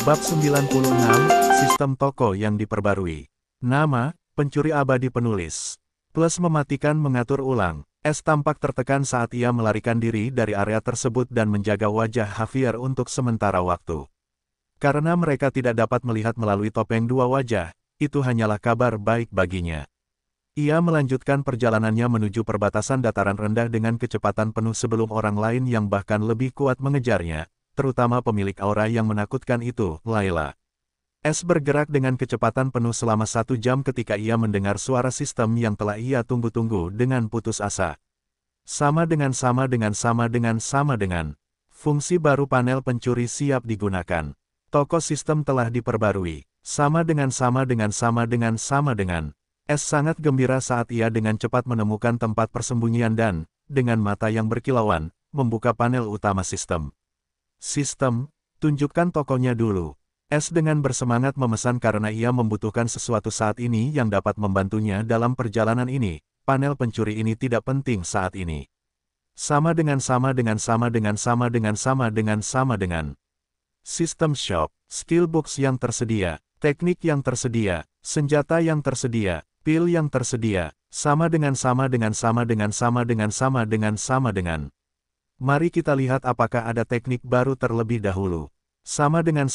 Bab 96, Sistem Toko yang diperbarui. Nama, pencuri abadi penulis. Plus mematikan mengatur ulang. S tampak tertekan saat ia melarikan diri dari area tersebut dan menjaga wajah Javier untuk sementara waktu. Karena mereka tidak dapat melihat melalui topeng dua wajah, itu hanyalah kabar baik baginya. Ia melanjutkan perjalanannya menuju perbatasan dataran rendah dengan kecepatan penuh sebelum orang lain yang bahkan lebih kuat mengejarnya, terutama pemilik aura yang menakutkan itu, Layla. S bergerak dengan kecepatan penuh selama 1 jam ketika ia mendengar suara sistem yang telah ia tunggu-tunggu dengan putus asa. Sama dengan. Fungsi baru panel pencuri siap digunakan. Toko sistem telah diperbarui. Sama dengan. S sangat gembira saat ia dengan cepat menemukan tempat persembunyian dan, dengan mata yang berkilauan, membuka panel utama sistem. Sistem, tunjukkan tokonya dulu. S dengan bersemangat memesan karena ia membutuhkan sesuatu saat ini yang dapat membantunya dalam perjalanan ini. Panel pencuri ini tidak penting saat ini. Sama dengan. Sistem shop, skill books yang tersedia, teknik yang tersedia, senjata yang tersedia, pil yang tersedia, sama dengan. Mari kita lihat apakah ada teknik baru terlebih dahulu. Sama dengan.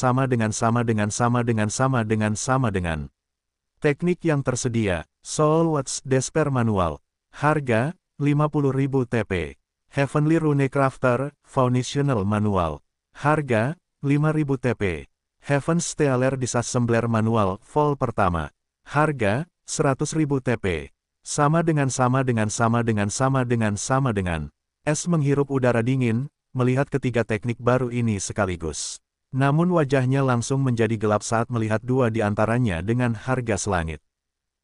Teknik yang tersedia, Soul Watch Despair Manual. Harga, 50.000 TP. Heavenly Rune Crafter, Foundational Manual. Harga, 5.000 TP. Heaven Stealer Disassembler Manual, Vol pertama. Harga, 100.000 TP. Sama dengan. S menghirup udara dingin, melihat ketiga teknik baru ini sekaligus. Namun wajahnya langsung menjadi gelap saat melihat dua di antaranya dengan harga selangit.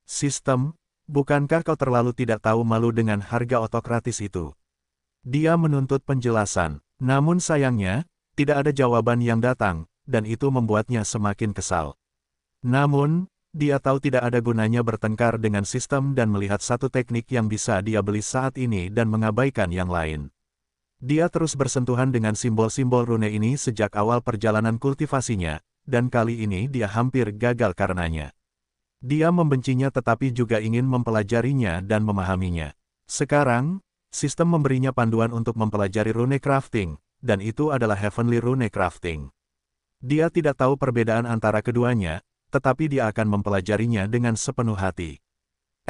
Sistem, bukankah kau terlalu tidak tahu malu dengan harga otokratis itu? Dia menuntut penjelasan, namun sayangnya, tidak ada jawaban yang datang, dan itu membuatnya semakin kesal. Namun, dia tahu tidak ada gunanya bertengkar dengan sistem dan melihat satu teknik yang bisa dia beli saat ini dan mengabaikan yang lain. Dia terus bersentuhan dengan simbol-simbol rune ini sejak awal perjalanan kultivasinya, dan kali ini dia hampir gagal karenanya. Dia membencinya tetapi juga ingin mempelajarinya dan memahaminya. Sekarang, sistem memberinya panduan untuk mempelajari rune crafting, dan itu adalah Heavenly Rune Crafting. Dia tidak tahu perbedaan antara keduanya, tetapi dia akan mempelajarinya dengan sepenuh hati.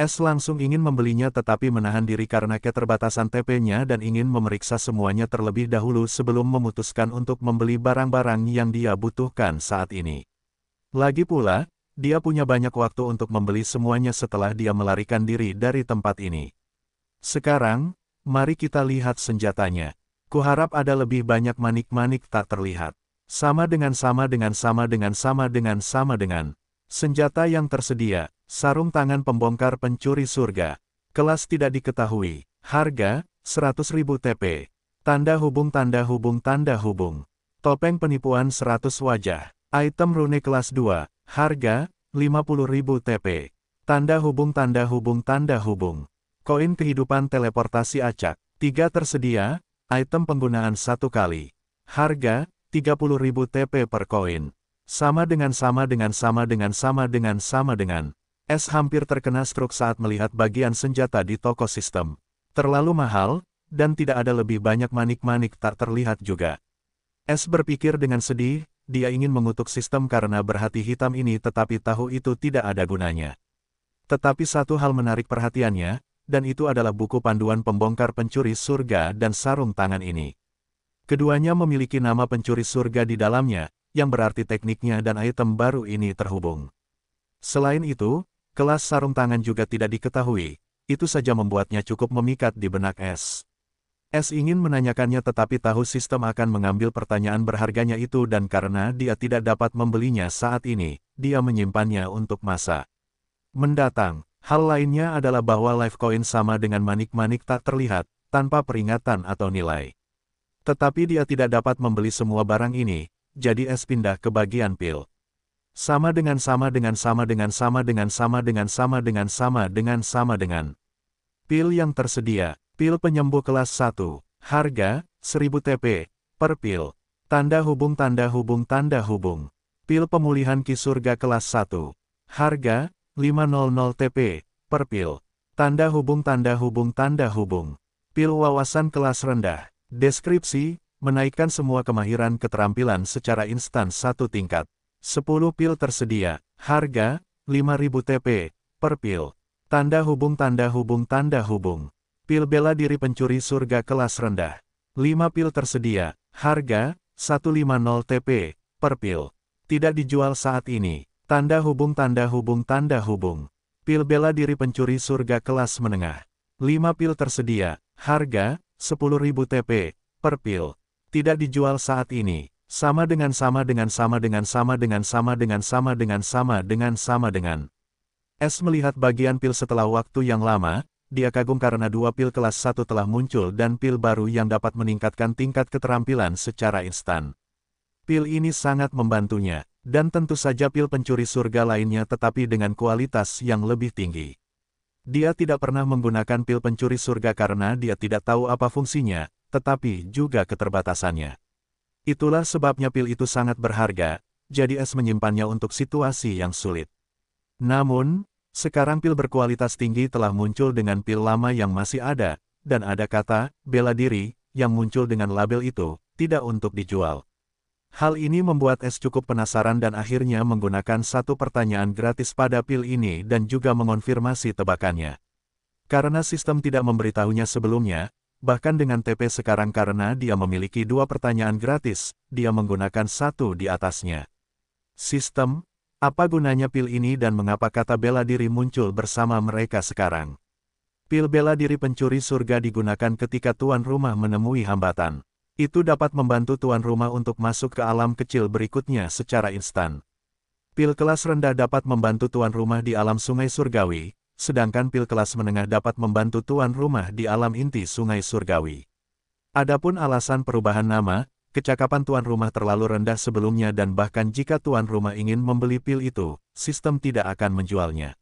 S langsung ingin membelinya tetapi menahan diri karena keterbatasan TP-nya dan ingin memeriksa semuanya terlebih dahulu sebelum memutuskan untuk membeli barang-barang yang dia butuhkan saat ini. Lagi pula, dia punya banyak waktu untuk membeli semuanya setelah dia melarikan diri dari tempat ini. Sekarang, mari kita lihat senjatanya. Kuharap ada lebih banyak manik-manik tak terlihat. Sama dengan. Senjata yang tersedia, sarung tangan pembongkar pencuri surga. Kelas tidak diketahui. Harga, 100.000 TP. Tanda hubung. Topeng penipuan 100 wajah. Item rune kelas 2. Harga, 50.000 TP. Tanda hubung. Koin kehidupan teleportasi acak. 3 tersedia, item penggunaan 1 kali. Harga, 30.000 TP per koin. Sama dengan. S hampir terkena stroke saat melihat bagian senjata di toko sistem. Terlalu mahal, dan tidak ada lebih banyak manik-manik tak terlihat juga. S berpikir dengan sedih, dia ingin mengutuk sistem karena berhati hitam ini tetapi tahu itu tidak ada gunanya. Tetapi satu hal menarik perhatiannya, dan itu adalah buku panduan pembongkar pencuri surga dan sarung tangan ini. Keduanya memiliki nama pencuri surga di dalamnya, yang berarti tekniknya dan item baru ini terhubung. Selain itu, kelas sarung tangan juga tidak diketahui, itu saja membuatnya cukup memikat di benak S. S ingin menanyakannya tetapi tahu sistem akan mengambil pertanyaan berharganya itu dan karena dia tidak dapat membelinya saat ini, dia menyimpannya untuk masa mendatang. Hal lainnya adalah bahwa life coin sama dengan manik-manik tak terlihat, tanpa peringatan atau nilai. Tetapi dia tidak dapat membeli semua barang ini, jadi S pindah ke bagian pil. Sama dengan. Pil yang tersedia, pil penyembuh kelas 1, harga, 1000 TP, per pil. Tanda hubung. Pil pemulihan Ki Surga kelas 1. Harga, 500 TP, per pil. Tanda hubung tanda hubung tanda hubung. Pil wawasan kelas rendah. Deskripsi, menaikkan semua kemahiran keterampilan secara instan 1 tingkat. 10 pil tersedia. Harga, 5.000 TP, per pil. Tanda hubung tanda hubung tanda hubung. Pil bela diri pencuri surga kelas rendah. 5 pil tersedia. Harga, 150 TP, per pil. Tidak dijual saat ini. Tanda hubung tanda hubung tanda hubung. Pil bela diri pencuri surga kelas menengah. 5 pil tersedia. Harga, 10.000 TP, per pil. Tidak dijual saat ini. Sama dengan sama dengan sama dengan sama dengan sama dengan sama dengan sama dengan sama dengan. S melihat bagian pil setelah waktu yang lama. Dia kagum karena 2 pil kelas 1 telah muncul dan pil baru yang dapat meningkatkan tingkat keterampilan secara instan. Pil ini sangat membantunya, dan tentu saja pil pencuri surga lainnya tetapi dengan kualitas yang lebih tinggi. Dia tidak pernah menggunakan pil pencuri surga karena dia tidak tahu apa fungsinya, tetapi juga keterbatasannya. Itulah sebabnya pil itu sangat berharga, jadi S menyimpannya untuk situasi yang sulit. Namun, sekarang pil berkualitas tinggi telah muncul dengan pil lama yang masih ada, dan ada kata, bela diri, yang muncul dengan label itu, tidak untuk dijual. Hal ini membuat S cukup penasaran dan akhirnya menggunakan satu pertanyaan gratis pada pil ini dan juga mengonfirmasi tebakannya. Karena sistem tidak memberitahunya sebelumnya, bahkan dengan TP sekarang karena dia memiliki 2 pertanyaan gratis, dia menggunakan satu di atasnya. Sistem, apa gunanya pil ini dan mengapa kata bela diri muncul bersama mereka sekarang? Pil bela diri pencuri surga digunakan ketika tuan rumah menemui hambatan. Itu dapat membantu tuan rumah untuk masuk ke alam kecil berikutnya secara instan. Pil kelas rendah dapat membantu tuan rumah di alam sungai surgawi, sedangkan pil kelas menengah dapat membantu tuan rumah di alam inti sungai surgawi. Adapun alasan perubahan nama, kecakapan tuan rumah terlalu rendah sebelumnya dan bahkan jika tuan rumah ingin membeli pil itu, sistem tidak akan menjualnya.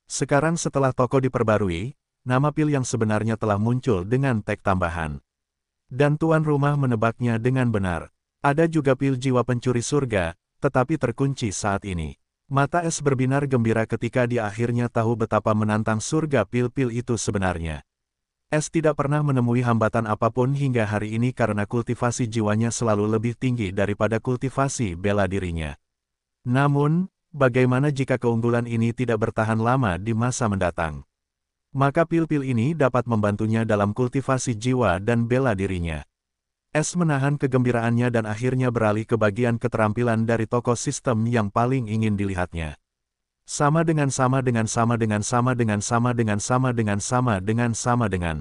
Sekarang setelah toko diperbarui, nama pil yang sebenarnya telah muncul dengan tag tambahan. Dan tuan rumah menebaknya dengan benar. Ada juga pil jiwa pencuri surga, tetapi terkunci saat ini. Mata S berbinar gembira ketika dia akhirnya tahu betapa menantang surga pil-pil itu sebenarnya. S tidak pernah menemui hambatan apapun hingga hari ini karena kultivasi jiwanya selalu lebih tinggi daripada kultivasi bela dirinya. Namun, bagaimana jika keunggulan ini tidak bertahan lama di masa mendatang? Maka pil-pil ini dapat membantunya dalam kultivasi jiwa dan bela dirinya. S menahan kegembiraannya dan akhirnya beralih ke bagian keterampilan dari toko sistem yang paling ingin dilihatnya. Sama dengan sama dengan sama dengan sama dengan sama dengan sama dengan sama dengan sama dengan.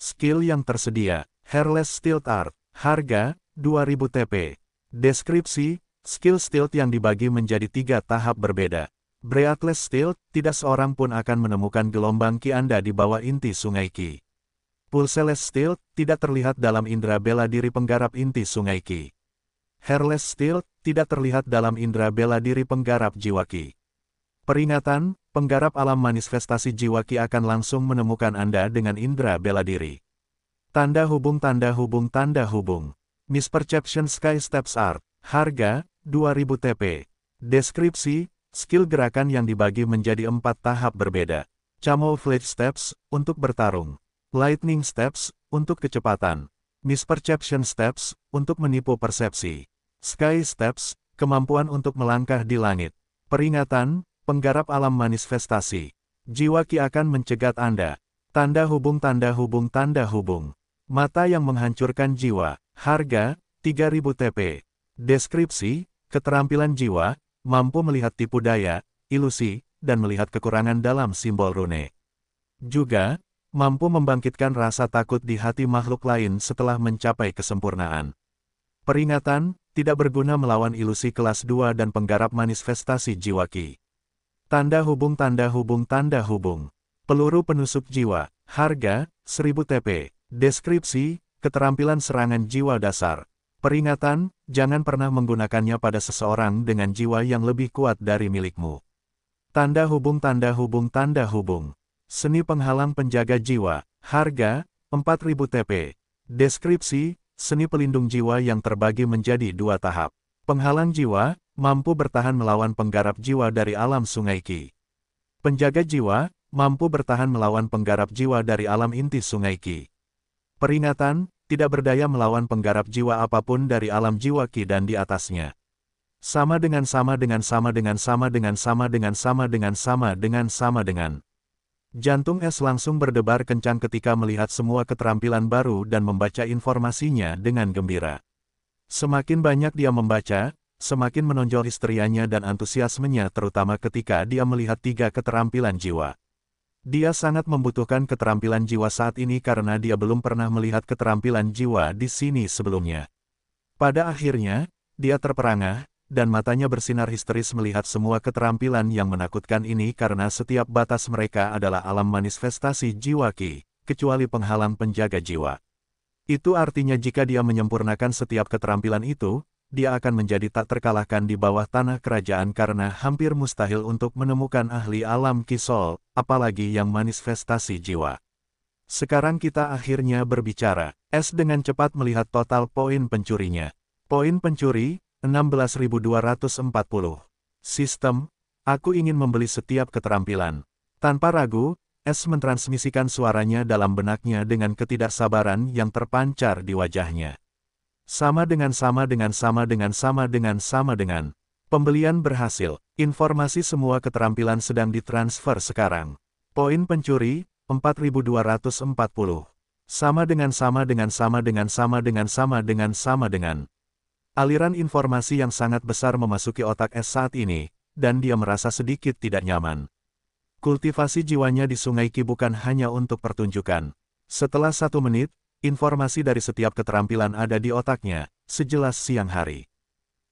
Skill yang tersedia, Hairless Stealth Art, harga, 2000 TP. Deskripsi, skill stealth yang dibagi menjadi 3 tahap berbeda. Breathless Stealth, tidak seorang pun akan menemukan gelombang ki Anda di bawah inti sungai ki. Pulseless Stealth, tidak terlihat dalam indera bela diri penggarap inti sungai ki. Hairless Stealth, tidak terlihat dalam indera bela diri penggarap jiwa ki. Peringatan, penggarap alam manifestasi jiwa ki akan langsung menemukan Anda dengan indera bela diri. Tanda hubung tanda hubung tanda hubung. Misperception Sky Steps Art, harga, 2000 TP. Deskripsi, skill gerakan yang dibagi menjadi 4 tahap berbeda. Camouflage Steps, untuk bertarung. Lightning Steps, untuk kecepatan. Misperception Steps, untuk menipu persepsi. Sky Steps, kemampuan untuk melangkah di langit. Peringatan, penggarap alam manifestasi. Jiwa ki akan mencegat Anda. Tanda hubung tanda hubung tanda hubung. Mata yang menghancurkan jiwa. Harga, 3000 TP. Deskripsi, keterampilan jiwa, mampu melihat tipu daya, ilusi, dan melihat kekurangan dalam simbol rune. Juga, mampu membangkitkan rasa takut di hati makhluk lain setelah mencapai kesempurnaan. Peringatan, tidak berguna melawan ilusi kelas 2 dan penggarap manifestasi jiwa ki. Tanda hubung tanda hubung tanda hubung. Peluru penusuk jiwa, harga, 1000 TP. Deskripsi, keterampilan serangan jiwa dasar. Peringatan, jangan pernah menggunakannya pada seseorang dengan jiwa yang lebih kuat dari milikmu. Tanda hubung tanda hubung tanda hubung. Seni penghalang penjaga jiwa, harga, 4000 TP. Deskripsi, seni pelindung jiwa yang terbagi menjadi 2 tahap. Penghalang jiwa, mampu bertahan melawan penggarap jiwa dari alam Sungai Qi. Penjaga jiwa, mampu bertahan melawan penggarap jiwa dari alam inti Sungai Qi. Peringatan, tidak berdaya melawan penggarap jiwa apapun dari alam jiwa Qi dan di atasnya. Sama dengan. Jantung Es langsung berdebar kencang ketika melihat semua keterampilan baru dan membaca informasinya dengan gembira. Semakin banyak dia membaca, semakin menonjol histerianya dan antusiasmenya terutama ketika dia melihat 3 keterampilan jiwa. Dia sangat membutuhkan keterampilan jiwa saat ini karena dia belum pernah melihat keterampilan jiwa di sini sebelumnya. Pada akhirnya, dia terperangah, dan matanya bersinar histeris melihat semua keterampilan yang menakutkan ini karena setiap batas mereka adalah alam manifestasi jiwa Qi, kecuali penghalang penjaga jiwa. Itu artinya jika dia menyempurnakan setiap keterampilan itu, dia akan menjadi tak terkalahkan di bawah tanah kerajaan karena hampir mustahil untuk menemukan ahli alam Qi Soul, apalagi yang manifestasi jiwa. Sekarang kita akhirnya berbicara. Es dengan cepat melihat total poin pencurinya. Poin pencuri, 16.240. Sistem, aku ingin membeli setiap keterampilan. Tanpa ragu, Es mentransmisikan suaranya dalam benaknya dengan ketidaksabaran yang terpancar di wajahnya. Sama dengan. Pembelian berhasil. Informasi semua keterampilan sedang ditransfer sekarang. Poin pencuri, 4.240. Sama dengan. Aliran informasi yang sangat besar memasuki otak Es saat ini, dan dia merasa sedikit tidak nyaman. Kultivasi jiwanya di Sungai Qi bukan hanya untuk pertunjukan. Setelah 1 menit, informasi dari setiap keterampilan ada di otaknya, sejelas siang hari.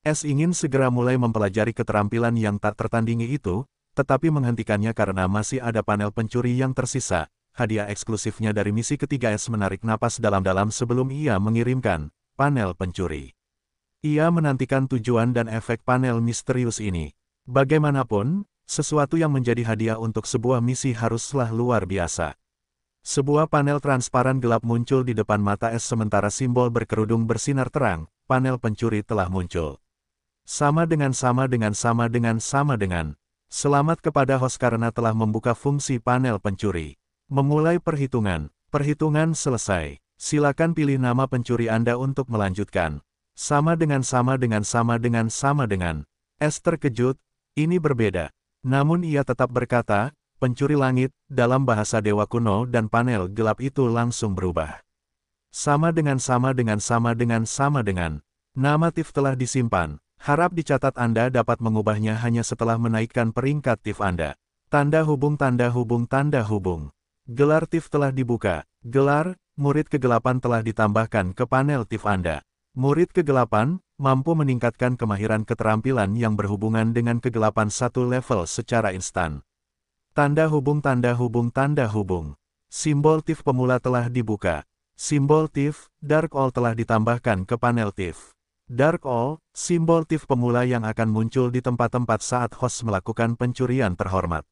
Es ingin segera mulai mempelajari keterampilan yang tak tertandingi itu, tetapi menghentikannya karena masih ada panel pencuri yang tersisa. Hadiah eksklusifnya dari misi ketiga. Es menarik napas dalam-dalam sebelum ia mengirimkan panel pencuri. Ia menantikan tujuan dan efek panel misterius ini. Bagaimanapun, sesuatu yang menjadi hadiah untuk sebuah misi haruslah luar biasa. Sebuah panel transparan gelap muncul di depan mata Es sementara simbol berkerudung bersinar terang, panel pencuri telah muncul. Sama dengan. Selamat kepada host karena telah membuka fungsi panel pencuri. Memulai perhitungan. Perhitungan selesai. Silakan pilih nama pencuri Anda untuk melanjutkan. Sama dengan. Es terkejut, ini berbeda. Namun ia tetap berkata, pencuri langit, dalam bahasa dewa kuno dan panel gelap itu langsung berubah. Sama dengan. Nama TIF telah disimpan. Harap dicatat Anda dapat mengubahnya hanya setelah menaikkan peringkat TIF Anda. Tanda hubung. Gelar TIF telah dibuka. Gelar, murid kegelapan telah ditambahkan ke panel TIF Anda. Murid kegelapan, mampu meningkatkan kemahiran keterampilan yang berhubungan dengan kegelapan 1 level secara instan. Tanda hubung. Simbol TIF pemula telah dibuka. Simbol TIF, Dark All telah ditambahkan ke panel TIF. Dark All, simbol TIF pemula yang akan muncul di tempat-tempat saat host melakukan pencurian terhormat.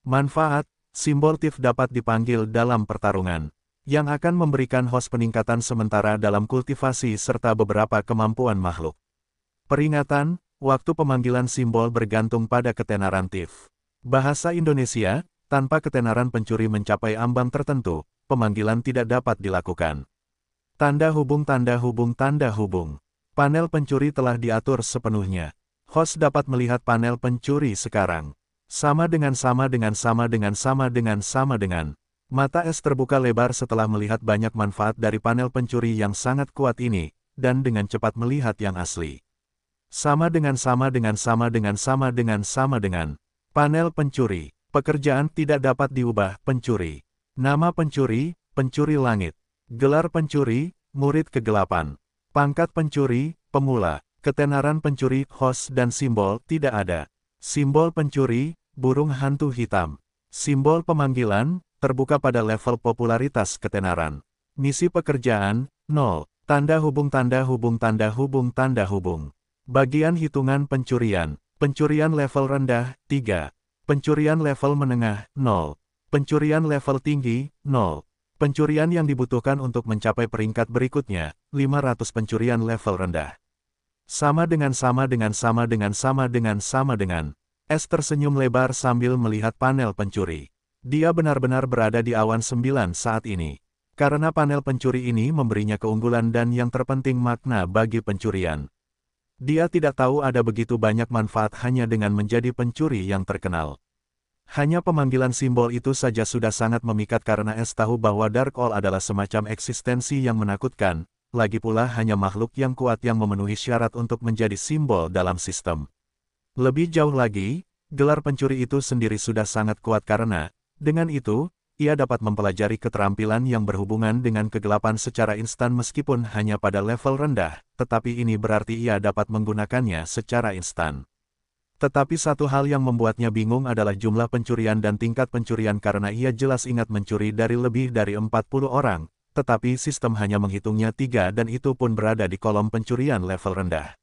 Manfaat, simbol TIF dapat dipanggil dalam pertarungan, yang akan memberikan host peningkatan sementara dalam kultivasi serta beberapa kemampuan makhluk. Peringatan, waktu pemanggilan simbol bergantung pada ketenaran TIF. Bahasa Indonesia, tanpa ketenaran pencuri mencapai ambang tertentu, pemanggilan tidak dapat dilakukan. Tanda hubung. Panel pencuri telah diatur sepenuhnya. Host dapat melihat panel pencuri sekarang. Sama dengan. Mata Es terbuka lebar setelah melihat banyak manfaat dari panel pencuri yang sangat kuat ini, dan dengan cepat melihat yang asli. Sama dengan. Panel pencuri. Pekerjaan tidak dapat diubah. Pencuri. Nama pencuri, pencuri langit. Gelar pencuri, murid kegelapan. Pangkat pencuri, pemula. Ketenaran pencuri, host dan simbol tidak ada. Simbol pencuri, burung hantu hitam. Simbol pemanggilan, terbuka pada level popularitas ketenaran. Misi pekerjaan, 0. Tanda hubung. Bagian hitungan pencurian. Pencurian level rendah, 3. Pencurian level menengah, 0. Pencurian level tinggi, 0. Pencurian yang dibutuhkan untuk mencapai peringkat berikutnya, 500 pencurian level rendah. Sama dengan sama dengan sama dengan sama dengan sama dengan. S tersenyum lebar sambil melihat panel pencuri. Dia benar-benar berada di awan 9 saat ini. Karena panel pencuri ini memberinya keunggulan dan yang terpenting makna bagi pencurian. Dia tidak tahu ada begitu banyak manfaat hanya dengan menjadi pencuri yang terkenal. Hanya pemanggilan simbol itu saja sudah sangat memikat karena S tahu bahwa Dark Owl adalah semacam eksistensi yang menakutkan, lagi pula hanya makhluk yang kuat yang memenuhi syarat untuk menjadi simbol dalam sistem. Lebih jauh lagi, gelar pencuri itu sendiri sudah sangat kuat karena, dengan itu, ia dapat mempelajari keterampilan yang berhubungan dengan kegelapan secara instan meskipun hanya pada level rendah, tetapi ini berarti ia dapat menggunakannya secara instan. Tetapi satu hal yang membuatnya bingung adalah jumlah pencurian dan tingkat pencurian karena ia jelas ingat mencuri dari lebih dari 40 orang, tetapi sistem hanya menghitungnya 3 dan itu pun berada di kolom pencurian level rendah.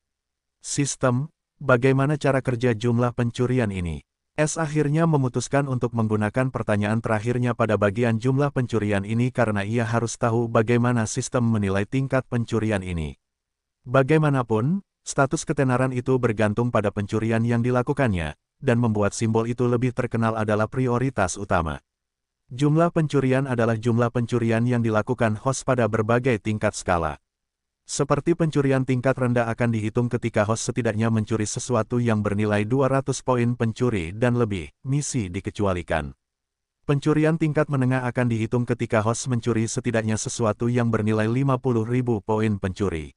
Sistem, bagaimana cara kerja jumlah pencurian ini? S akhirnya memutuskan untuk menggunakan pertanyaan terakhirnya pada bagian jumlah pencurian ini karena ia harus tahu bagaimana sistem menilai tingkat pencurian ini. Bagaimanapun, status ketenaran itu bergantung pada pencurian yang dilakukannya, dan membuat simbol itu lebih terkenal adalah prioritas utama. Jumlah pencurian adalah jumlah pencurian yang dilakukan host pada berbagai tingkat skala. Seperti pencurian tingkat rendah akan dihitung ketika host setidaknya mencuri sesuatu yang bernilai 200 poin pencuri dan lebih, misi dikecualikan. Pencurian tingkat menengah akan dihitung ketika host mencuri setidaknya sesuatu yang bernilai 50.000 poin pencuri.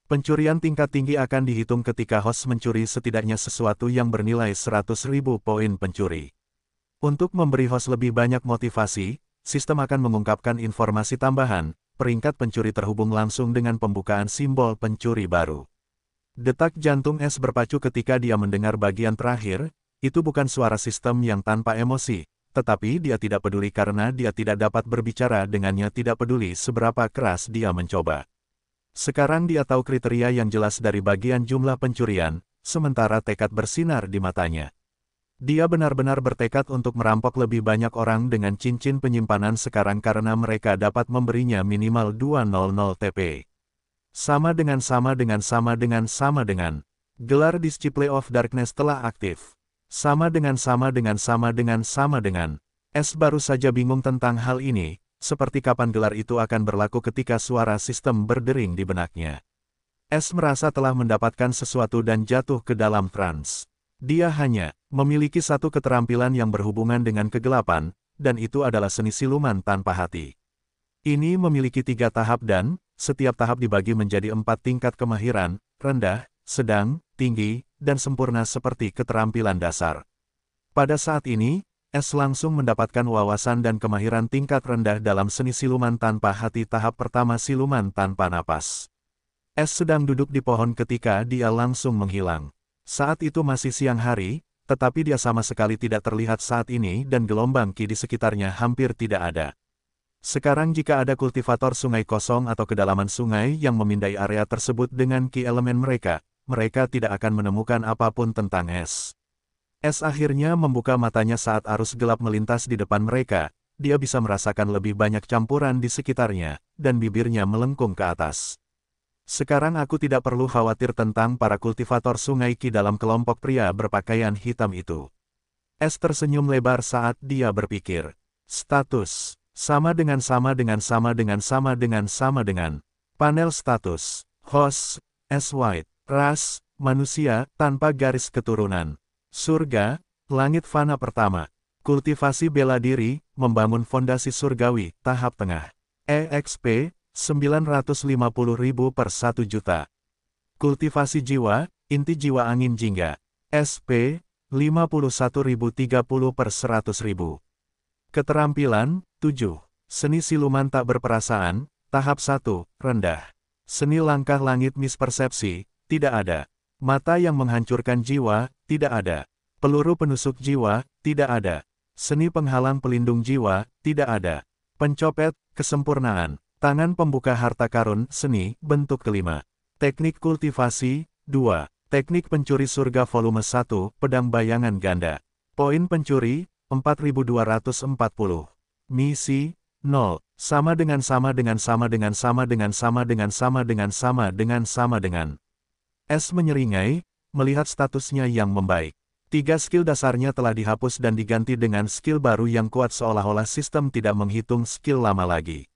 Pencurian tingkat tinggi akan dihitung ketika host mencuri setidaknya sesuatu yang bernilai 100.000 poin pencuri. Untuk memberi host lebih banyak motivasi, sistem akan mengungkapkan informasi tambahan, peringkat pencuri terhubung langsung dengan pembukaan simbol pencuri baru. Detak jantung S berpacu ketika dia mendengar bagian terakhir, itu bukan suara sistem yang tanpa emosi, tetapi dia tidak peduli karena dia tidak dapat berbicara dengannya tidak peduli seberapa keras dia mencoba. Sekarang dia tahu kriteria yang jelas dari bagian jumlah pencurian, sementara tekad bersinar di matanya. Dia benar-benar bertekad untuk merampok lebih banyak orang dengan cincin penyimpanan sekarang karena mereka dapat memberinya minimal 200 TP. Sama dengan sama dengan sama dengan sama dengan. Gelar Disciple of Darkness telah aktif. Sama dengan sama dengan sama dengan sama dengan. S baru saja bingung tentang hal ini. Seperti kapan gelar itu akan berlaku ketika suara sistem berdering di benaknya. S merasa telah mendapatkan sesuatu dan jatuh ke dalam trans. Dia hanya memiliki satu keterampilan yang berhubungan dengan kegelapan, dan itu adalah seni siluman tanpa hati. Ini memiliki 3 tahap dan, setiap tahap dibagi menjadi 4 tingkat kemahiran, rendah, sedang, tinggi, dan sempurna seperti keterampilan dasar. Pada saat ini, S langsung mendapatkan wawasan dan kemahiran tingkat rendah dalam seni siluman tanpa hati tahap pertama siluman tanpa napas. S sedang duduk di pohon ketika dia langsung menghilang. Saat itu masih siang hari, tetapi dia sama sekali tidak terlihat saat ini dan gelombang ki di sekitarnya hampir tidak ada. Sekarang jika ada kultivator sungai kosong atau kedalaman sungai yang memindai area tersebut dengan ki elemen mereka tidak akan menemukan apapun tentang S. S akhirnya membuka matanya saat arus gelap melintas di depan mereka, dia bisa merasakan lebih banyak campuran di sekitarnya, dan bibirnya melengkung ke atas. Sekarang aku tidak perlu khawatir tentang para kultivator sungai ki dalam kelompok pria berpakaian hitam itu. S tersenyum lebar saat dia berpikir. Status. Sama dengan sama dengan sama dengan sama dengan sama dengan. Panel status. Host. S White. Ras. Manusia, tanpa garis keturunan. Surga, langit fana pertama. Kultivasi bela diri, membangun fondasi surgawi, tahap tengah. EXP, 950.000 per 1 juta. Kultivasi jiwa, inti jiwa angin jingga. SP, 51.030 per 100.000. Keterampilan, 7. Seni siluman tak berperasaan, tahap 1, rendah. Seni langkah langit mispersepsi, tidak ada. Mata yang menghancurkan jiwa, tidak ada. Peluru penusuk jiwa, tidak ada. Seni penghalang pelindung jiwa, tidak ada. Pencopet, kesempurnaan. Tangan pembuka harta karun, seni, bentuk kelima. Teknik kultivasi, 2. Teknik pencuri surga volume 1, pedang bayangan ganda. Poin pencuri, 4240. Misi, 0. Sama dengan sama dengan sama dengan sama dengan sama dengan sama dengan sama dengan sama dengan. Es menyeringai, melihat statusnya yang membaik. 3 skill dasarnya telah dihapus dan diganti dengan skill baru yang kuat seolah-olah sistem tidak menghitung skill lama lagi.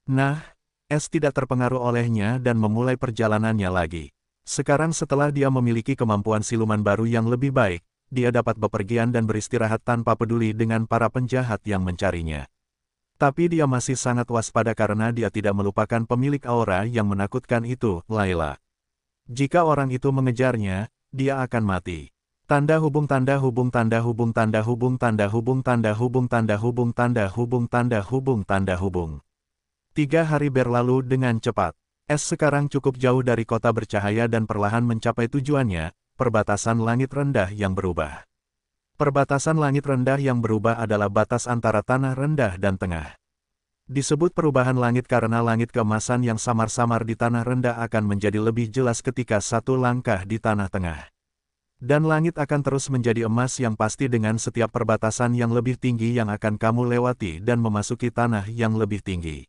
Nah, Es tidak terpengaruh olehnya dan memulai perjalanannya lagi. Sekarang setelah dia memiliki kemampuan siluman baru yang lebih baik, dia dapat bepergian dan beristirahat tanpa peduli dengan para penjahat yang mencarinya. Tapi dia masih sangat waspada karena dia tidak melupakan pemilik aura yang menakutkan itu, Layla. Jika orang itu mengejarnya, dia akan mati. Tanda hubung tanda hubung tanda hubung tanda hubung tanda hubung tanda hubung tanda hubung tanda hubung tanda hubung tanda hubung. 3 hari berlalu dengan cepat. Es sekarang cukup jauh dari kota bercahaya dan perlahan mencapai tujuannya, perbatasan langit rendah yang berubah. Perbatasan langit rendah yang berubah adalah batas antara tanah rendah dan tengah. Disebut perubahan langit karena langit keemasan yang samar-samar di tanah rendah akan menjadi lebih jelas ketika satu langkah di tanah tengah. Dan langit akan terus menjadi emas yang pasti dengan setiap perbatasan yang lebih tinggi yang akan kamu lewati dan memasuki tanah yang lebih tinggi.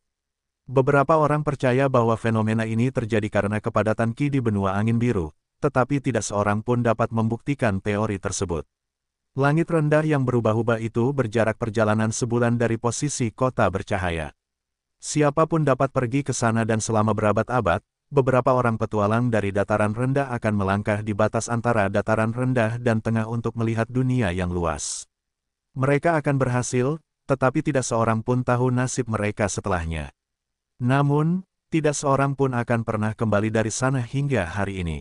Beberapa orang percaya bahwa fenomena ini terjadi karena kepadatan Ki di benua angin biru, tetapi tidak seorang pun dapat membuktikan teori tersebut. Langit rendah yang berubah-ubah itu berjarak perjalanan sebulan dari posisi kota bercahaya. Siapapun dapat pergi ke sana dan selama berabad-abad, beberapa orang petualang dari dataran rendah akan melangkah di batas antara dataran rendah dan tengah untuk melihat dunia yang luas. Mereka akan berhasil, tetapi tidak seorang pun tahu nasib mereka setelahnya. Namun, tidak seorang pun akan pernah kembali dari sana hingga hari ini.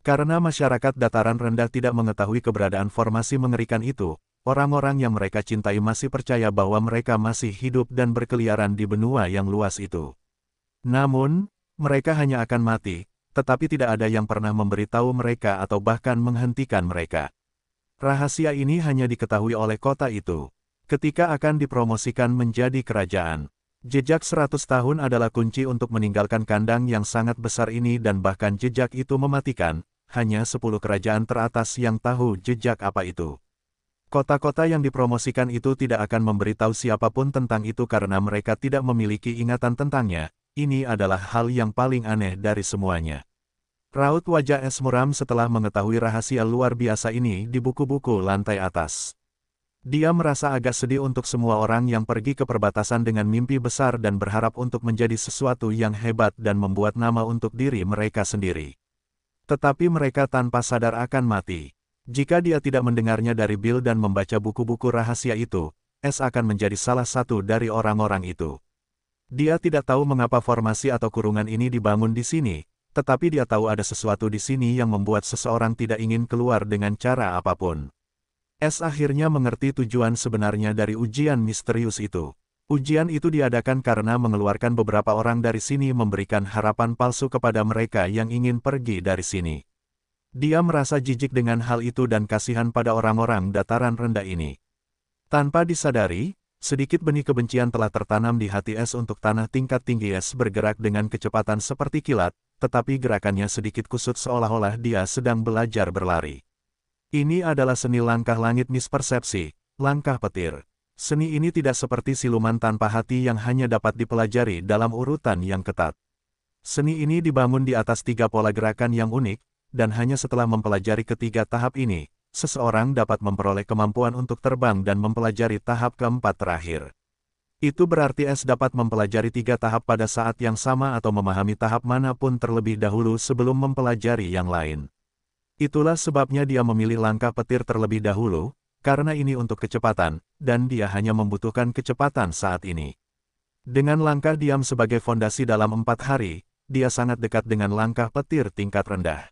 Karena masyarakat dataran rendah tidak mengetahui keberadaan formasi mengerikan itu, orang-orang yang mereka cintai masih percaya bahwa mereka masih hidup dan berkeliaran di benua yang luas itu. Namun, mereka hanya akan mati, tetapi tidak ada yang pernah memberitahu mereka atau bahkan menghentikan mereka. Rahasia ini hanya diketahui oleh kota itu. Ketika akan dipromosikan menjadi kerajaan. Jejak 100 tahun adalah kunci untuk meninggalkan kandang yang sangat besar ini dan bahkan jejak itu mematikan, hanya 10 kerajaan teratas yang tahu jejak apa itu. Kota-kota yang dipromosikan itu tidak akan memberitahu siapapun tentang itu karena mereka tidak memiliki ingatan tentangnya. Ini adalah hal yang paling aneh dari semuanya. Raut wajah Es muram setelah mengetahui rahasia luar biasa ini di buku-buku lantai atas. Dia merasa agak sedih untuk semua orang yang pergi ke perbatasan dengan mimpi besar dan berharap untuk menjadi sesuatu yang hebat dan membuat nama untuk diri mereka sendiri. Tetapi mereka tanpa sadar akan mati. Jika dia tidak mendengarnya dari Bill dan membaca buku-buku rahasia itu, Es akan menjadi salah satu dari orang-orang itu. Dia tidak tahu mengapa formasi atau kurungan ini dibangun di sini, tetapi dia tahu ada sesuatu di sini yang membuat seseorang tidak ingin keluar dengan cara apapun. Es akhirnya mengerti tujuan sebenarnya dari ujian misterius itu. Ujian itu diadakan karena mengeluarkan beberapa orang dari sini memberikan harapan palsu kepada mereka yang ingin pergi dari sini. Dia merasa jijik dengan hal itu dan kasihan pada orang-orang dataran rendah ini. Tanpa disadari, sedikit benih kebencian telah tertanam di hati Es untuk tanah tingkat tinggi. Es bergerak dengan kecepatan seperti kilat, tetapi gerakannya sedikit kusut seolah-olah dia sedang belajar berlari. Ini adalah seni langkah langit mispersepsi, langkah petir. Seni ini tidak seperti siluman tanpa hati yang hanya dapat dipelajari dalam urutan yang ketat. Seni ini dibangun di atas 3 pola gerakan yang unik, dan hanya setelah mempelajari ketiga tahap ini, seseorang dapat memperoleh kemampuan untuk terbang dan mempelajari tahap keempat terakhir. Itu berarti Es dapat mempelajari 3 tahap pada saat yang sama atau memahami tahap manapun terlebih dahulu sebelum mempelajari yang lain. Itulah sebabnya dia memilih langkah petir terlebih dahulu, karena ini untuk kecepatan, dan dia hanya membutuhkan kecepatan saat ini. Dengan langkah diam sebagai fondasi dalam 4 hari, dia sangat dekat dengan langkah petir tingkat rendah.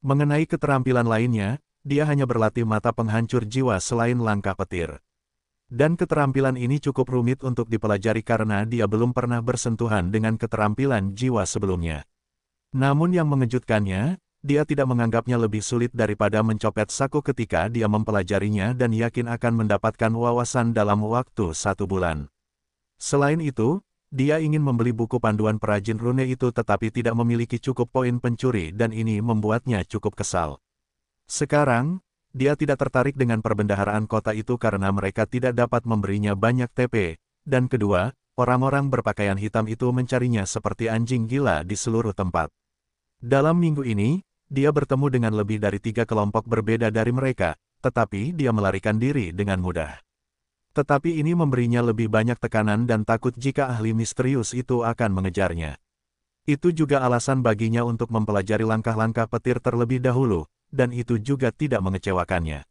Mengenai keterampilan lainnya, dia hanya berlatih mata penghancur jiwa selain langkah petir. Dan keterampilan ini cukup rumit untuk dipelajari karena dia belum pernah bersentuhan dengan keterampilan jiwa sebelumnya. Namun yang mengejutkannya, dia tidak menganggapnya lebih sulit daripada mencopet saku ketika dia mempelajarinya dan yakin akan mendapatkan wawasan dalam waktu 1 bulan. Selain itu, dia ingin membeli buku panduan perajin rune itu tetapi tidak memiliki cukup poin pencuri dan ini membuatnya cukup kesal. Sekarang, dia tidak tertarik dengan perbendaharaan kota itu karena mereka tidak dapat memberinya banyak TP, dan kedua, orang-orang berpakaian hitam itu mencarinya seperti anjing gila di seluruh tempat. Dalam minggu ini, dia bertemu dengan lebih dari 3 kelompok berbeda dari mereka, tetapi dia melarikan diri dengan mudah. Tetapi ini memberinya lebih banyak tekanan dan takut jika ahli misterius itu akan mengejarnya. Itu juga alasan baginya untuk mempelajari langkah-langkah petir terlebih dahulu, dan itu juga tidak mengecewakannya.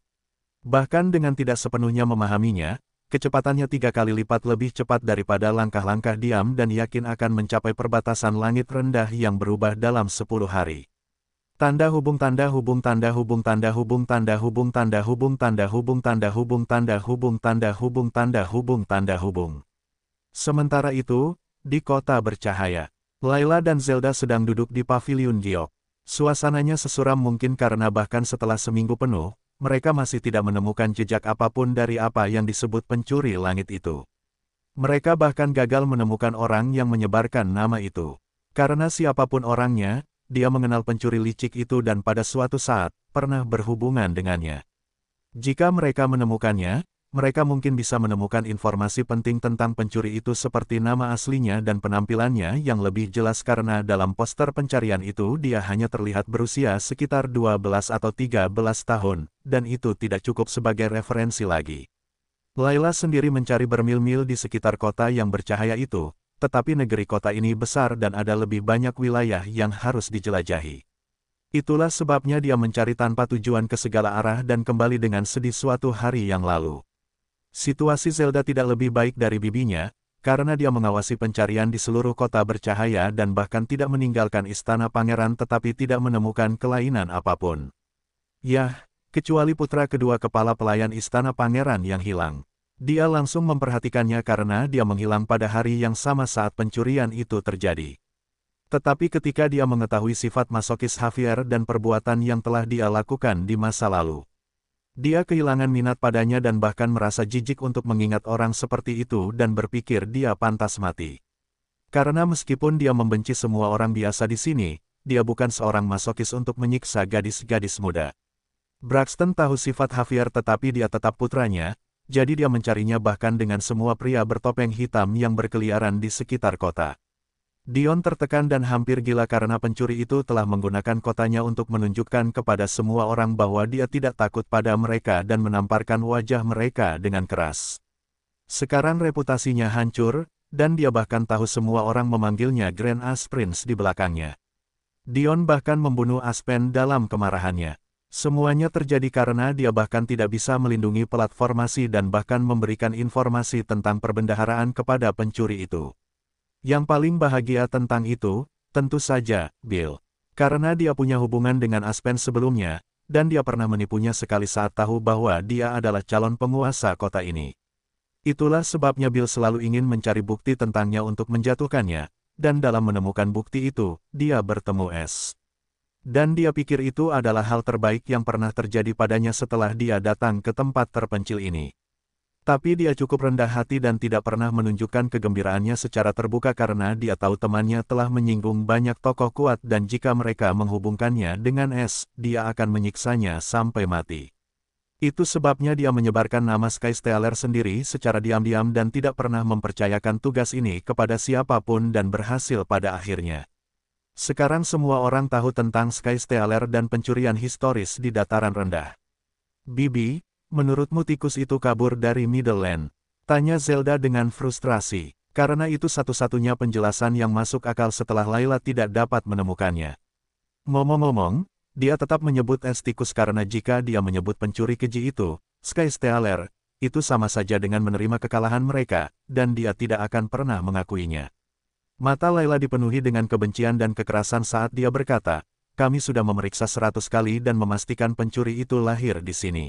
Bahkan dengan tidak sepenuhnya memahaminya, kecepatannya 3 kali lipat lebih cepat daripada langkah-langkah diam dan yakin akan mencapai perbatasan langit rendah yang berubah dalam 10 hari. Tanda hubung tanda hubung tanda hubung tanda hubung tanda hubung tanda hubung tanda hubung tanda hubung tanda hubung tanda hubung tanda hubung tanda hubung. Sementara itu, di kota bercahaya, Layla dan Zelda sedang duduk di paviliun giok. Suasananya sesuram mungkin karena bahkan setelah seminggu penuh, mereka masih tidak menemukan jejak apapun dari apa yang disebut pencuri langit itu. Mereka bahkan gagal menemukan orang yang menyebarkan nama itu. Karena siapapun orangnya, dia mengenal pencuri licik itu dan pada suatu saat, pernah berhubungan dengannya. Jika mereka menemukannya, mereka mungkin bisa menemukan informasi penting tentang pencuri itu seperti nama aslinya dan penampilannya yang lebih jelas karena dalam poster pencarian itu dia hanya terlihat berusia sekitar 12 atau 13 tahun, dan itu tidak cukup sebagai referensi lagi. Layla sendiri mencari bermil-mil di sekitar kota yang bercahaya itu, tetapi negeri kota ini besar dan ada lebih banyak wilayah yang harus dijelajahi. Itulah sebabnya dia mencari tanpa tujuan ke segala arah dan kembali dengan sedih suatu hari yang lalu. Situasi Zelda tidak lebih baik dari bibinya, karena dia mengawasi pencarian di seluruh kota bercahaya dan bahkan tidak meninggalkan istana pangeran tetapi tidak menemukan kelainan apapun. Yah, kecuali putra kedua kepala pelayan istana pangeran yang hilang. Dia langsung memperhatikannya karena dia menghilang pada hari yang sama saat pencurian itu terjadi. Tetapi ketika dia mengetahui sifat masokis Javier dan perbuatan yang telah dia lakukan di masa lalu, dia kehilangan minat padanya dan bahkan merasa jijik untuk mengingat orang seperti itu dan berpikir dia pantas mati. Karena meskipun dia membenci semua orang biasa di sini, dia bukan seorang masokis untuk menyiksa gadis-gadis muda. Braxton tahu sifat Javier tetapi dia tetap putranya, jadi dia mencarinya bahkan dengan semua pria bertopeng hitam yang berkeliaran di sekitar kota. Dion tertekan dan hampir gila karena pencuri itu telah menggunakan kotanya untuk menunjukkan kepada semua orang bahwa dia tidak takut pada mereka dan menamparkan wajah mereka dengan keras. Sekarang reputasinya hancur, dan dia bahkan tahu semua orang memanggilnya Grand Ash Prince di belakangnya. Dion bahkan membunuh Aspen dalam kemarahannya. Semuanya terjadi karena dia bahkan tidak bisa melindungi platformasi dan bahkan memberikan informasi tentang perbendaharaan kepada pencuri itu. Yang paling bahagia tentang itu, tentu saja, Bill. Karena dia punya hubungan dengan Aspen sebelumnya, dan dia pernah menipunya sekali saat tahu bahwa dia adalah calon penguasa kota ini. Itulah sebabnya Bill selalu ingin mencari bukti tentangnya untuk menjatuhkannya, dan dalam menemukan bukti itu, dia bertemu Ash. Dan dia pikir itu adalah hal terbaik yang pernah terjadi padanya setelah dia datang ke tempat terpencil ini. Tapi dia cukup rendah hati dan tidak pernah menunjukkan kegembiraannya secara terbuka karena dia tahu temannya telah menyinggung banyak tokoh kuat dan jika mereka menghubungkannya dengan Ash, dia akan menyiksanya sampai mati. Itu sebabnya dia menyebarkan nama Skystealer sendiri secara diam-diam dan tidak pernah mempercayakan tugas ini kepada siapapun dan berhasil pada akhirnya. Sekarang semua orang tahu tentang Skystealer dan pencurian historis di dataran rendah. Bibi, menurutmu tikus itu kabur dari Middleland? Tanya Zelda dengan frustrasi, karena itu satu-satunya penjelasan yang masuk akal setelah Layla tidak dapat menemukannya. Ngomong-ngomong, dia tetap menyebut es tikus karena jika dia menyebut pencuri keji itu, Skystealer, itu sama saja dengan menerima kekalahan mereka, dan dia tidak akan pernah mengakuinya. Mata Layla dipenuhi dengan kebencian dan kekerasan saat dia berkata, kami sudah memeriksa 100 kali dan memastikan pencuri itu lahir di sini.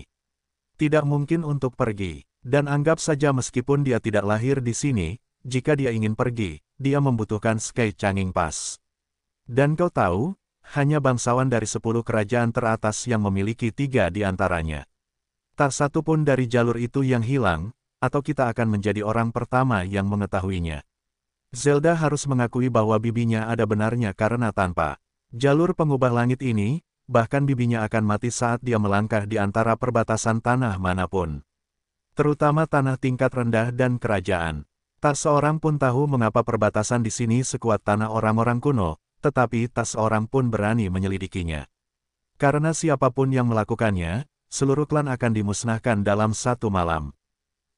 Tidak mungkin untuk pergi, dan anggap saja meskipun dia tidak lahir di sini, jika dia ingin pergi, dia membutuhkan Sky Changing Pass. Dan kau tahu, hanya bangsawan dari 10 kerajaan teratas yang memiliki 3 di antaranya. Tak satu pun dari jalur itu yang hilang, atau kita akan menjadi orang pertama yang mengetahuinya. Zelda harus mengakui bahwa bibinya ada benarnya karena tanpa jalur pengubah langit ini, bahkan bibinya akan mati saat dia melangkah di antara perbatasan tanah manapun. Terutama tanah tingkat rendah dan kerajaan. Tak seorang pun tahu mengapa perbatasan di sini sekuat tanah orang-orang kuno, tetapi tak seorang pun berani menyelidikinya. Karena siapapun yang melakukannya, seluruh klan akan dimusnahkan dalam satu malam.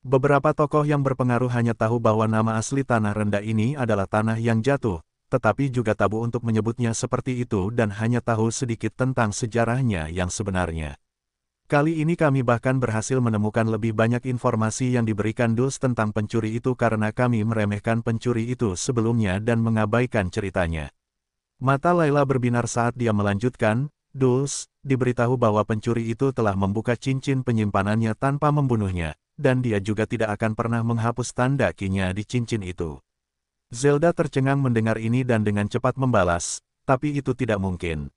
Beberapa tokoh yang berpengaruh hanya tahu bahwa nama asli tanah rendah ini adalah tanah yang jatuh, tetapi juga tabu untuk menyebutnya seperti itu dan hanya tahu sedikit tentang sejarahnya yang sebenarnya. Kali ini kami bahkan berhasil menemukan lebih banyak informasi yang diberikan Dulce tentang pencuri itu karena kami meremehkan pencuri itu sebelumnya dan mengabaikan ceritanya. Mata Layla berbinar saat dia melanjutkan, Dulce, diberitahu bahwa pencuri itu telah membuka cincin penyimpanannya tanpa membunuhnya, dan dia juga tidak akan pernah menghapus tanda Qi-nya di cincin itu. Zelda tercengang mendengar ini dan dengan cepat membalas, tapi itu tidak mungkin.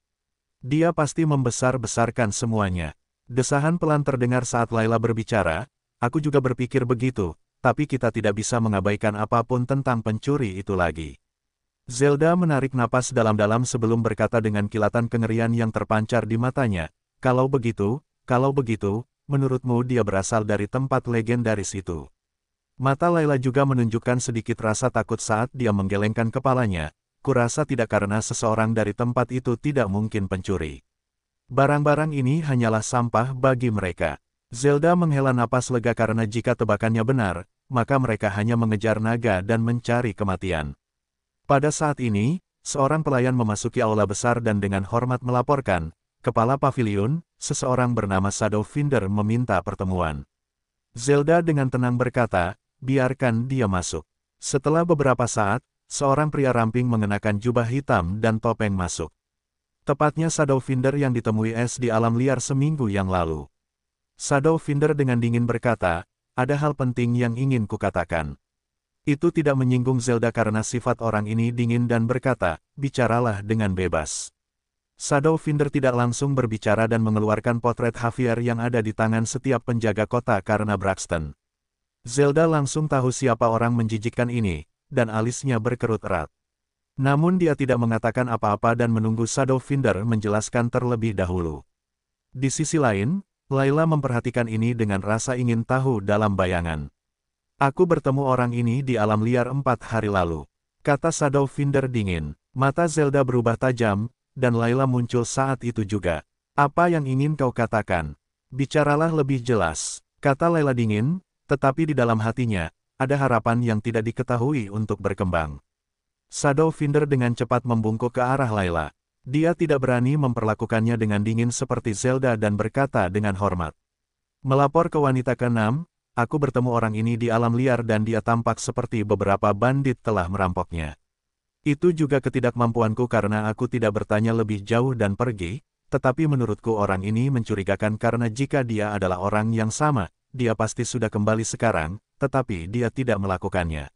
Dia pasti membesar-besarkan semuanya. Desahan pelan terdengar saat Layla berbicara, aku juga berpikir begitu, tapi kita tidak bisa mengabaikan apapun tentang pencuri itu lagi. Zelda menarik napas dalam-dalam sebelum berkata dengan kilatan kengerian yang terpancar di matanya, kalau begitu, menurutmu dia berasal dari tempat legendaris itu. Mata Layla juga menunjukkan sedikit rasa takut saat dia menggelengkan kepalanya, kurasa tidak karena seseorang dari tempat itu tidak mungkin pencuri. Barang-barang ini hanyalah sampah bagi mereka. Zelda menghela napas lega karena jika tebakannya benar, maka mereka hanya mengejar naga dan mencari kematian. Pada saat ini, seorang pelayan memasuki aula besar dan dengan hormat melaporkan, Kepala Paviliun, seseorang bernama Shadowfinder meminta pertemuan. Zelda dengan tenang berkata, biarkan dia masuk. Setelah beberapa saat, seorang pria ramping mengenakan jubah hitam dan topeng masuk. Tepatnya Shadowfinder yang ditemui Es di alam liar seminggu yang lalu. Shadowfinder dengan dingin berkata, ada hal penting yang ingin kukatakan. Itu tidak menyinggung Zelda karena sifat orang ini dingin dan berkata, bicaralah dengan bebas. Shadowfinder tidak langsung berbicara dan mengeluarkan potret Javier yang ada di tangan setiap penjaga kota karena Braxton. Zelda langsung tahu siapa orang menjijikkan ini, dan alisnya berkerut erat. Namun dia tidak mengatakan apa-apa dan menunggu Shadowfinder menjelaskan terlebih dahulu. Di sisi lain, Layla memperhatikan ini dengan rasa ingin tahu dalam bayangan. Aku bertemu orang ini di alam liar 4 hari lalu, kata Shadowfinder dingin. Mata Zelda berubah tajam, dan Layla muncul saat itu juga. Apa yang ingin kau katakan? Bicaralah lebih jelas, kata Layla dingin, tetapi di dalam hatinya, ada harapan yang tidak diketahui untuk berkembang. Shadowfinder dengan cepat membungkuk ke arah Layla. Dia tidak berani memperlakukannya dengan dingin seperti Zelda dan berkata dengan hormat. Melapor ke wanita ke-6, aku bertemu orang ini di alam liar dan dia tampak seperti beberapa bandit telah merampoknya. Itu juga ketidakmampuanku karena aku tidak bertanya lebih jauh dan pergi, tetapi menurutku orang ini mencurigakan karena jika dia adalah orang yang sama, dia pasti sudah kembali sekarang, tetapi dia tidak melakukannya.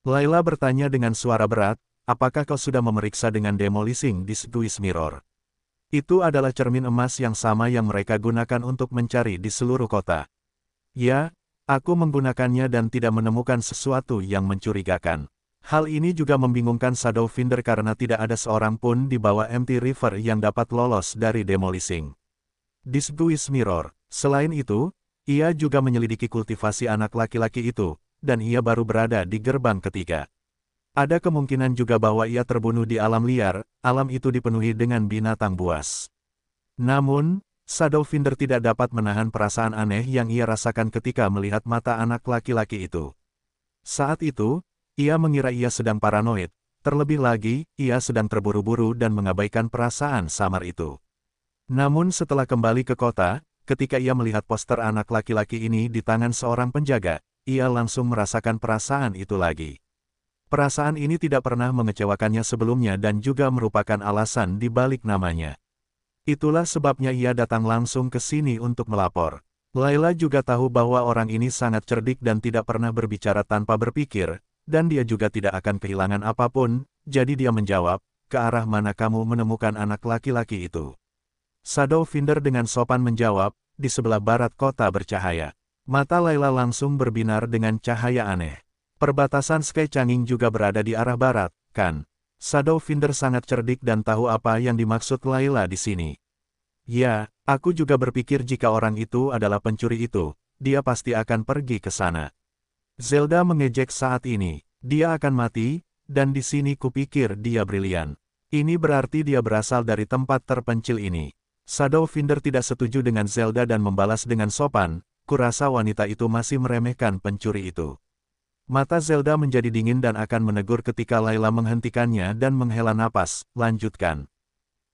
Layla bertanya dengan suara berat, apakah kau sudah memeriksa dengan demolishing di Sguise Mirror? Itu adalah cermin emas yang sama yang mereka gunakan untuk mencari di seluruh kota. Ya, aku menggunakannya dan tidak menemukan sesuatu yang mencurigakan. Hal ini juga membingungkan Shadowfinder karena tidak ada seorang pun di bawah Empty River yang dapat lolos dari demolishing di Sguise Mirror. Selain itu, ia juga menyelidiki kultivasi anak laki-laki itu, dan ia baru berada di gerbang ketiga. Ada kemungkinan juga bahwa ia terbunuh di alam liar, alam itu dipenuhi dengan binatang buas. Namun, Shadowfinder tidak dapat menahan perasaan aneh yang ia rasakan ketika melihat mata anak laki-laki itu. Saat itu, ia mengira ia sedang paranoid, terlebih lagi, ia sedang terburu-buru dan mengabaikan perasaan samar itu. Namun setelah kembali ke kota, ketika ia melihat poster anak laki-laki ini di tangan seorang penjaga, ia langsung merasakan perasaan itu lagi. Perasaan ini tidak pernah mengecewakannya sebelumnya dan juga merupakan alasan di balik namanya. Itulah sebabnya ia datang langsung ke sini untuk melapor. Layla juga tahu bahwa orang ini sangat cerdik dan tidak pernah berbicara tanpa berpikir, dan dia juga tidak akan kehilangan apapun, jadi dia menjawab, ke arah mana kamu menemukan anak laki-laki itu? Shadowfinder dengan sopan menjawab, di sebelah barat kota bercahaya. Mata Layla langsung berbinar dengan cahaya aneh. Perbatasan Sky Changing juga berada di arah barat, kan? Shadowfinder sangat cerdik dan tahu apa yang dimaksud Layla di sini. Ya, aku juga berpikir jika orang itu adalah pencuri itu, dia pasti akan pergi ke sana. Zelda mengejek saat ini, dia akan mati, dan di sini kupikir dia brilian. Ini berarti dia berasal dari tempat terpencil ini. Shadowfinder tidak setuju dengan Zelda dan membalas dengan sopan, kurasa wanita itu masih meremehkan pencuri itu. Mata Zelda menjadi dingin dan akan menegur ketika Layla menghentikannya dan menghela napas, lanjutkan.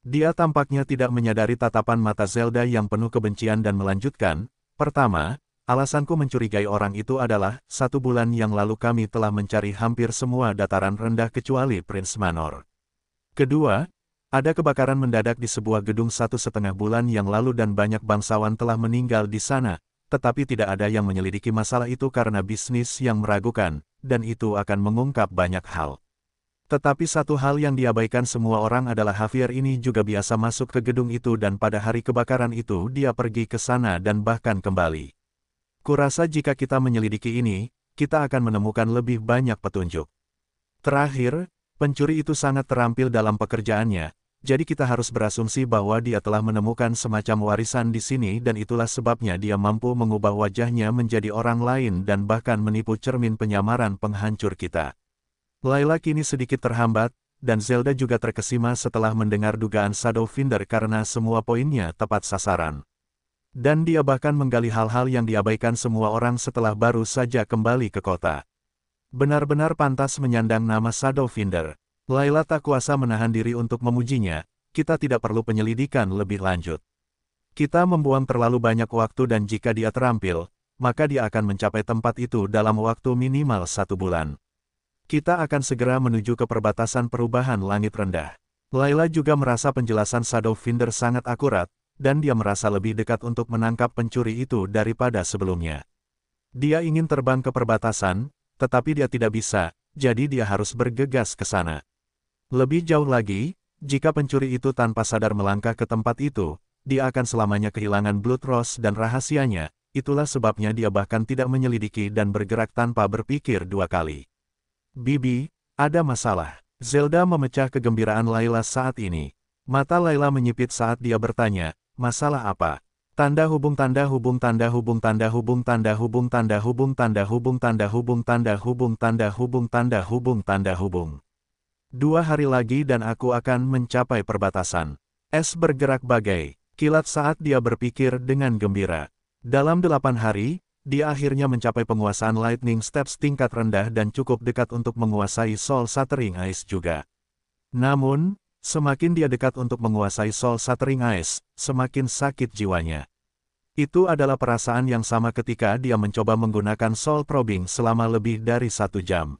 Dia tampaknya tidak menyadari tatapan mata Zelda yang penuh kebencian dan melanjutkan, pertama, alasanku mencurigai orang itu adalah, 1 bulan yang lalu kami telah mencari hampir semua dataran rendah kecuali Prince Manor. Kedua, ada kebakaran mendadak di sebuah gedung 1,5 bulan yang lalu dan banyak bangsawan telah meninggal di sana, tetapi tidak ada yang menyelidiki masalah itu karena bisnis yang meragukan, dan itu akan mengungkap banyak hal. Tetapi satu hal yang diabaikan semua orang adalah Javier ini juga biasa masuk ke gedung itu dan pada hari kebakaran itu dia pergi ke sana dan bahkan kembali. Kurasa jika kita menyelidiki ini, kita akan menemukan lebih banyak petunjuk. Terakhir, pencuri itu sangat terampil dalam pekerjaannya, jadi kita harus berasumsi bahwa dia telah menemukan semacam warisan di sini dan itulah sebabnya dia mampu mengubah wajahnya menjadi orang lain dan bahkan menipu cermin penyamaran penghancur kita. Layla kini sedikit terhambat, dan Zelda juga terkesima setelah mendengar dugaan Shadowfinder karena semua poinnya tepat sasaran. Dan dia bahkan menggali hal-hal yang diabaikan semua orang setelah baru saja kembali ke kota. Benar-benar pantas menyandang nama Shadowfinder. Layla tak kuasa menahan diri untuk memujinya, kita tidak perlu penyelidikan lebih lanjut. Kita membuang terlalu banyak waktu dan jika dia terampil, maka dia akan mencapai tempat itu dalam waktu minimal 1 bulan. Kita akan segera menuju ke perbatasan perubahan langit rendah. Layla juga merasa penjelasan Shadowfinder sangat akurat, dan dia merasa lebih dekat untuk menangkap pencuri itu daripada sebelumnya. Dia ingin terbang ke perbatasan, tetapi dia tidak bisa, jadi dia harus bergegas ke sana. Lebih jauh lagi, jika pencuri itu tanpa sadar melangkah ke tempat itu, dia akan selamanya kehilangan Blood Rose dan rahasianya, itulah sebabnya dia bahkan tidak menyelidiki dan bergerak tanpa berpikir 2 kali. Bibi, ada masalah. Zelda memecah kegembiraan Layla saat ini. Mata Layla menyipit saat dia bertanya, masalah apa? Tanda hubung tanda hubung tanda hubung tanda hubung tanda hubung tanda hubung tanda hubung tanda hubung tanda hubung tanda hubung tanda hubung tanda hubung. 2 hari lagi dan aku akan mencapai perbatasan. Es bergerak bagai kilat saat dia berpikir dengan gembira. Dalam 8 hari, dia akhirnya mencapai penguasaan Lightning Steps tingkat rendah dan cukup dekat untuk menguasai Soul Shattering Ice juga. Namun, semakin dia dekat untuk menguasai Soul Shattering Ice, semakin sakit jiwanya. Itu adalah perasaan yang sama ketika dia mencoba menggunakan Soul Probing selama lebih dari 1 jam.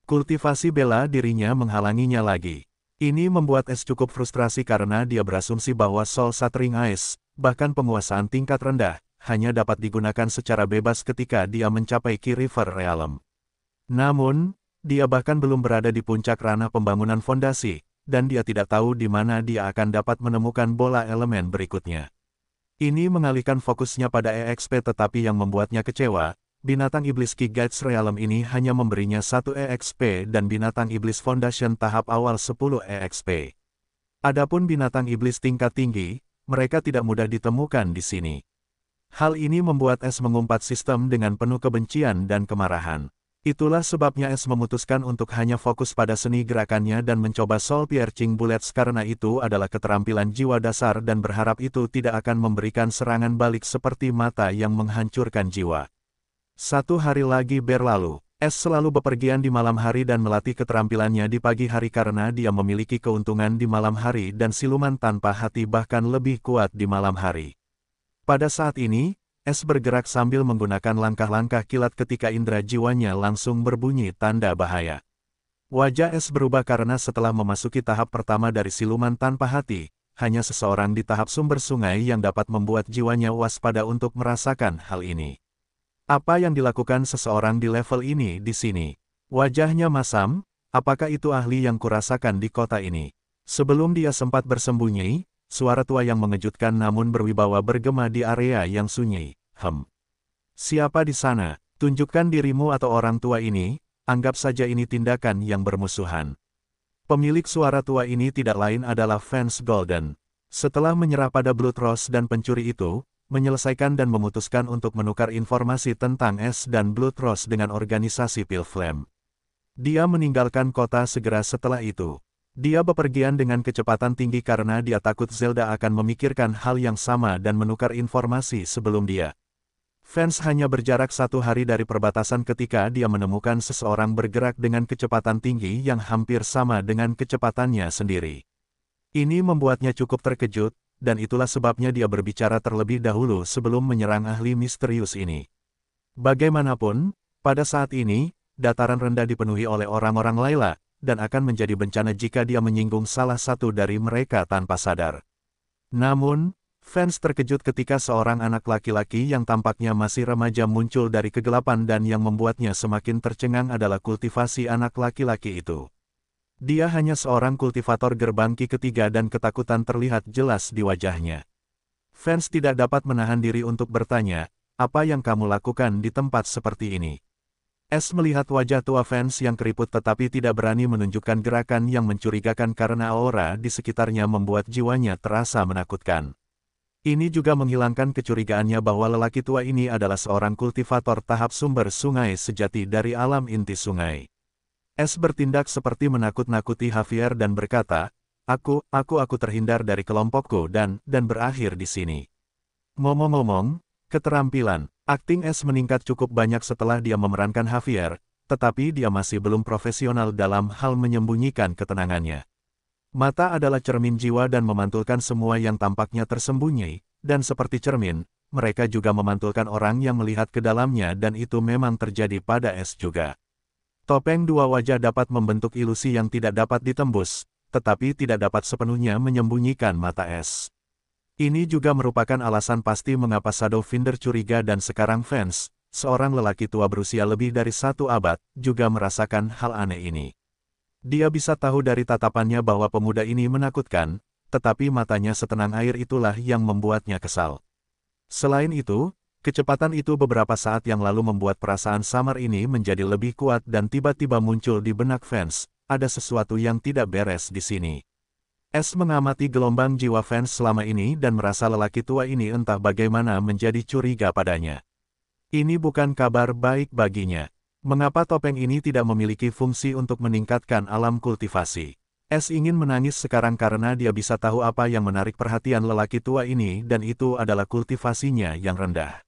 Kultivasi bela dirinya menghalanginya lagi. Ini membuat Es cukup frustrasi karena dia berasumsi bahwa Soul Shattering Ice, bahkan penguasaan tingkat rendah, hanya dapat digunakan secara bebas ketika dia mencapai Key River Realm. Namun, dia bahkan belum berada di puncak ranah pembangunan fondasi, dan dia tidak tahu di mana dia akan dapat menemukan bola elemen berikutnya. Ini mengalihkan fokusnya pada EXP tetapi yang membuatnya kecewa. Binatang Iblis Key Gates Realm ini hanya memberinya 1 EXP dan Binatang Iblis Foundation tahap awal 10 EXP. Adapun Binatang Iblis tingkat tinggi, mereka tidak mudah ditemukan di sini. Hal ini membuat Es mengumpat sistem dengan penuh kebencian dan kemarahan. Itulah sebabnya Es memutuskan untuk hanya fokus pada seni gerakannya dan mencoba Soul Piercing Bullets karena itu adalah keterampilan jiwa dasar dan berharap itu tidak akan memberikan serangan balik seperti mata yang menghancurkan jiwa. 1 hari lagi berlalu, Es selalu bepergian di malam hari dan melatih keterampilannya di pagi hari karena dia memiliki keuntungan di malam hari dan siluman tanpa hati bahkan lebih kuat di malam hari. Pada saat ini, Es bergerak sambil menggunakan langkah-langkah kilat ketika indera jiwanya langsung berbunyi tanda bahaya. Wajah Es berubah karena setelah memasuki tahap pertama dari siluman tanpa hati, hanya seseorang di tahap sumber sungai yang dapat membuat jiwanya waspada untuk merasakan hal ini. Apa yang dilakukan seseorang di level ini di sini? Wajahnya masam, apakah itu ahli yang kurasakan di kota ini? Sebelum dia sempat bersembunyi, suara tua yang mengejutkan namun berwibawa bergema di area yang sunyi. Siapa di sana? Tunjukkan dirimu atau orang tua ini, anggap saja ini tindakan yang bermusuhan. Pemilik suara tua ini tidak lain adalah Vance Golden. Setelah menyerah pada Blood Rose dan pencuri itu, menyelesaikan dan memutuskan untuk menukar informasi tentang Es dan Blood Rose dengan organisasi Pilflame. Dia meninggalkan kota segera setelah itu. Dia bepergian dengan kecepatan tinggi karena dia takut Zelda akan memikirkan hal yang sama dan menukar informasi sebelum dia. Fans hanya berjarak 1 hari dari perbatasan ketika dia menemukan seseorang bergerak dengan kecepatan tinggi yang hampir sama dengan kecepatannya sendiri. Ini membuatnya cukup terkejut, dan itulah sebabnya dia berbicara terlebih dahulu sebelum menyerang ahli misterius ini. Bagaimanapun, pada saat ini, dataran rendah dipenuhi oleh orang-orang Layla, dan akan menjadi bencana jika dia menyinggung salah satu dari mereka tanpa sadar. Namun, fans terkejut ketika seorang anak laki-laki yang tampaknya masih remaja muncul dari kegelapan dan yang membuatnya semakin tercengang adalah kultivasi anak laki-laki itu. Dia hanya seorang kultivator gerbang Ki ketiga dan ketakutan terlihat jelas di wajahnya. Fans tidak dapat menahan diri untuk bertanya, apa yang kamu lakukan di tempat seperti ini? S melihat wajah tua fans yang keriput tetapi tidak berani menunjukkan gerakan yang mencurigakan karena aura di sekitarnya membuat jiwanya terasa menakutkan. Ini juga menghilangkan kecurigaannya bahwa lelaki tua ini adalah seorang kultivator tahap sumber sungai sejati dari alam inti sungai. S bertindak seperti menakut-nakuti Javier dan berkata, aku terhindar dari kelompokku dan berakhir di sini. Ngomong-ngomong, keterampilan akting S meningkat cukup banyak setelah dia memerankan Javier, tetapi dia masih belum profesional dalam hal menyembunyikan ketenangannya. Mata adalah cermin jiwa dan memantulkan semua yang tampaknya tersembunyi, dan seperti cermin, mereka juga memantulkan orang yang melihat ke dalamnya dan itu memang terjadi pada S juga. Topeng dua wajah dapat membentuk ilusi yang tidak dapat ditembus, tetapi tidak dapat sepenuhnya menyembunyikan mata S. Ini juga merupakan alasan pasti mengapa Shadowfinder curiga dan sekarang fans, seorang lelaki tua berusia lebih dari 1 abad, juga merasakan hal aneh ini. Dia bisa tahu dari tatapannya bahwa pemuda ini menakutkan, tetapi matanya setenang air itulah yang membuatnya kesal. Selain itu, kecepatan itu beberapa saat yang lalu membuat perasaan samar ini menjadi lebih kuat dan tiba-tiba muncul di benak fans, ada sesuatu yang tidak beres di sini. S mengamati gelombang jiwa fans selama ini dan merasa lelaki tua ini entah bagaimana menjadi curiga padanya. Ini bukan kabar baik baginya. Mengapa topeng ini tidak memiliki fungsi untuk meningkatkan alam kultivasi? S ingin menangis sekarang karena dia bisa tahu apa yang menarik perhatian lelaki tua ini dan itu adalah kultivasinya yang rendah.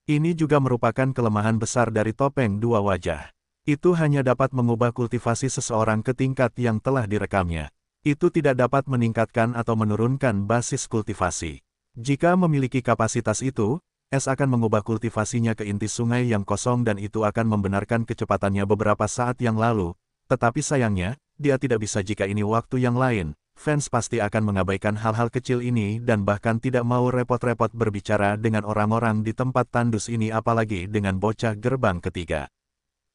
Ini juga merupakan kelemahan besar dari topeng dua wajah. Itu hanya dapat mengubah kultivasi seseorang ke tingkat yang telah direkamnya. Itu tidak dapat meningkatkan atau menurunkan basis kultivasi. Jika memiliki kapasitas itu, S akan mengubah kultivasinya ke inti sungai yang kosong dan itu akan membenarkan kecepatannya beberapa saat yang lalu. Tetapi sayangnya, dia tidak bisa jika ini waktu yang lain. Fans pasti akan mengabaikan hal-hal kecil ini dan bahkan tidak mau repot-repot berbicara dengan orang-orang di tempat tandus ini apalagi dengan bocah gerbang ketiga.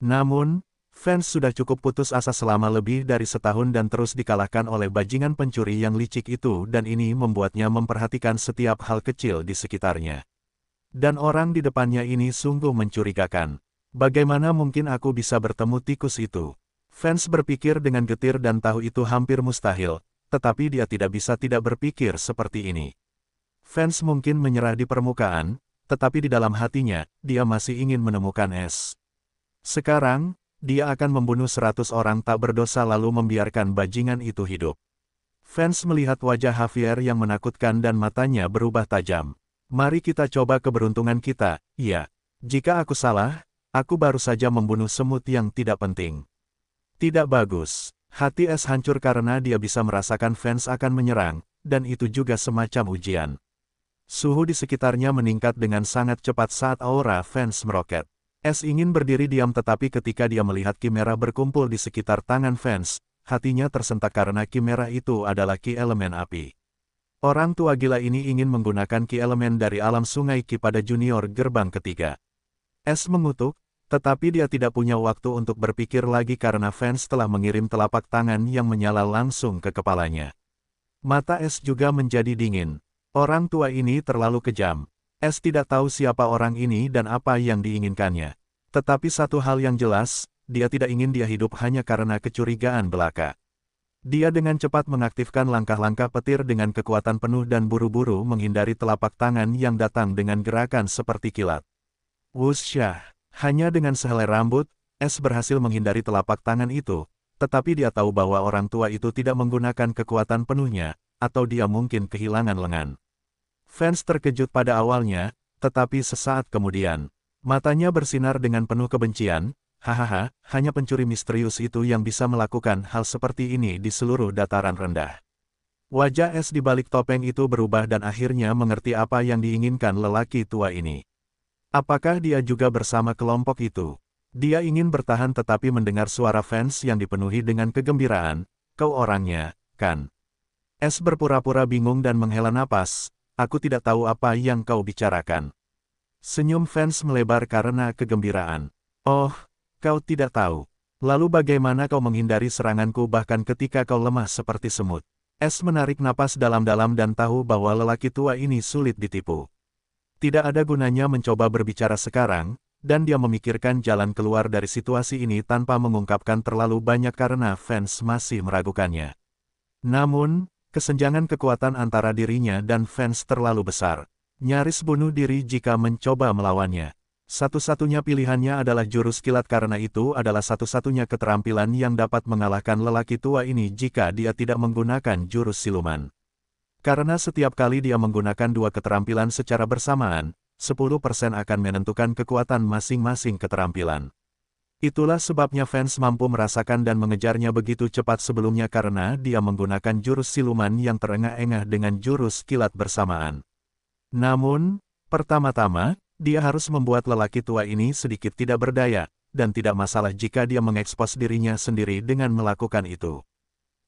Namun, fans sudah cukup putus asa selama lebih dari setahun dan terus dikalahkan oleh bajingan pencuri yang licik itu dan ini membuatnya memperhatikan setiap hal kecil di sekitarnya. Dan orang di depannya ini sungguh mencurigakan. Bagaimana mungkin aku bisa bertemu tikus itu? Fans berpikir dengan getir dan tahu itu hampir mustahil, tetapi dia tidak bisa tidak berpikir seperti ini. Fans mungkin menyerah di permukaan, tetapi di dalam hatinya, dia masih ingin menemukan S. Sekarang, dia akan membunuh 100 orang tak berdosa lalu membiarkan bajingan itu hidup. Fans melihat wajah Javier yang menakutkan dan matanya berubah tajam. Mari kita coba keberuntungan kita, iya. Jika aku salah, aku baru saja membunuh semut yang tidak penting. Tidak bagus. Hati S hancur karena dia bisa merasakan fans akan menyerang, dan itu juga semacam ujian. Suhu di sekitarnya meningkat dengan sangat cepat saat aura fans meroket. S ingin berdiri diam tetapi ketika dia melihat ki merah berkumpul di sekitar tangan fans, hatinya tersentak karena ki merah itu adalah ki elemen api. Orang tua gila ini ingin menggunakan ki elemen dari alam sungai ki pada junior gerbang ketiga. S mengutuk, tetapi dia tidak punya waktu untuk berpikir lagi karena fans telah mengirim telapak tangan yang menyala langsung ke kepalanya. Mata S juga menjadi dingin. Orang tua ini terlalu kejam. S tidak tahu siapa orang ini dan apa yang diinginkannya. Tetapi satu hal yang jelas, dia tidak ingin dia hidup hanya karena kecurigaan belaka. Dia dengan cepat mengaktifkan langkah-langkah petir dengan kekuatan penuh dan buru-buru menghindari telapak tangan yang datang dengan gerakan seperti kilat. Wusyah, hanya dengan sehelai rambut, S berhasil menghindari telapak tangan itu, tetapi dia tahu bahwa orang tua itu tidak menggunakan kekuatan penuhnya, atau dia mungkin kehilangan lengan. Fans terkejut pada awalnya, tetapi sesaat kemudian, matanya bersinar dengan penuh kebencian. Hahaha, hanya pencuri misterius itu yang bisa melakukan hal seperti ini di seluruh dataran rendah. Wajah Es di balik topeng itu berubah dan akhirnya mengerti apa yang diinginkan lelaki tua ini. Apakah dia juga bersama kelompok itu? Dia ingin bertahan tetapi mendengar suara fans yang dipenuhi dengan kegembiraan. Kau orangnya, kan? Es berpura-pura bingung dan menghela napas. Aku tidak tahu apa yang kau bicarakan. Senyum fans melebar karena kegembiraan. Oh, kau tidak tahu. Lalu bagaimana kau menghindari seranganku bahkan ketika kau lemah seperti semut? Es menarik napas dalam-dalam dan tahu bahwa lelaki tua ini sulit ditipu. Tidak ada gunanya mencoba berbicara sekarang, dan dia memikirkan jalan keluar dari situasi ini tanpa mengungkapkan terlalu banyak karena fans masih meragukannya. Namun, kesenjangan kekuatan antara dirinya dan fans terlalu besar. Nyaris bunuh diri jika mencoba melawannya. Satu-satunya pilihannya adalah jurus kilat karena itu adalah satu-satunya keterampilan yang dapat mengalahkan lelaki tua ini jika dia tidak menggunakan jurus siluman. Karena setiap kali dia menggunakan dua keterampilan secara bersamaan, 10% akan menentukan kekuatan masing-masing keterampilan. Itulah sebabnya fans mampu merasakan dan mengejarnya begitu cepat sebelumnya karena dia menggunakan jurus siluman yang terengah-engah dengan jurus kilat bersamaan. Namun, pertama-tama, dia harus membuat lelaki tua ini sedikit tidak berdaya, dan tidak masalah jika dia mengekspos dirinya sendiri dengan melakukan itu.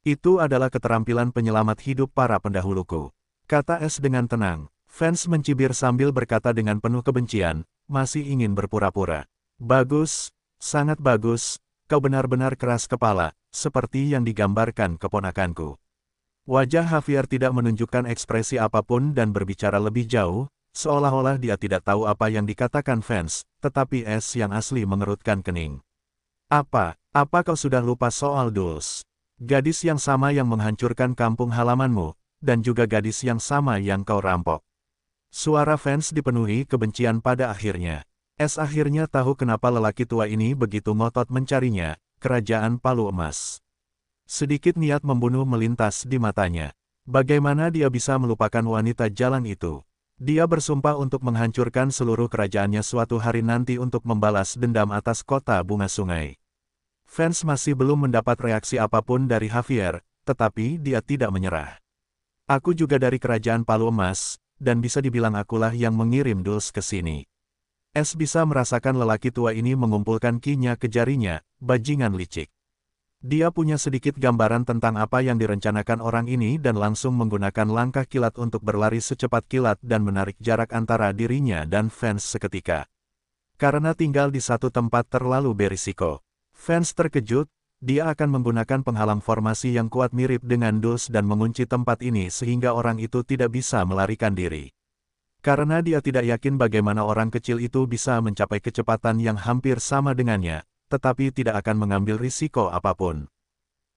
Itu adalah keterampilan penyelamat hidup para pendahuluku, kata Es dengan tenang. Fans mencibir sambil berkata dengan penuh kebencian, masih ingin berpura-pura. Bagus, sangat bagus, kau benar-benar keras kepala, seperti yang digambarkan keponakanku. Wajah Javier tidak menunjukkan ekspresi apapun dan berbicara lebih jauh, seolah-olah dia tidak tahu apa yang dikatakan fans, tetapi Es yang asli mengerutkan kening. Apa kau sudah lupa soal Dulce? Gadis yang sama yang menghancurkan kampung halamanmu, dan juga gadis yang sama yang kau rampok. Suara fans dipenuhi kebencian pada akhirnya. Es akhirnya tahu kenapa lelaki tua ini begitu ngotot mencarinya, kerajaan Palu Emas. Sedikit niat membunuh melintas di matanya. Bagaimana dia bisa melupakan wanita jalan itu? Dia bersumpah untuk menghancurkan seluruh kerajaannya suatu hari nanti untuk membalas dendam atas kota bunga sungai. Fans masih belum mendapat reaksi apapun dari Javier, tetapi dia tidak menyerah. Aku juga dari kerajaan Palu Emas, dan bisa dibilang akulah yang mengirim Dulce ke sini. Es bisa merasakan lelaki tua ini mengumpulkan ki-nya ke jarinya, bajingan licik. Dia punya sedikit gambaran tentang apa yang direncanakan orang ini dan langsung menggunakan langkah kilat untuk berlari secepat kilat dan menarik jarak antara dirinya dan fans seketika. Karena tinggal di satu tempat terlalu berisiko. Fans terkejut, dia akan menggunakan penghalang formasi yang kuat mirip dengan Dulce dan mengunci tempat ini sehingga orang itu tidak bisa melarikan diri. Karena dia tidak yakin bagaimana orang kecil itu bisa mencapai kecepatan yang hampir sama dengannya, tetapi tidak akan mengambil risiko apapun.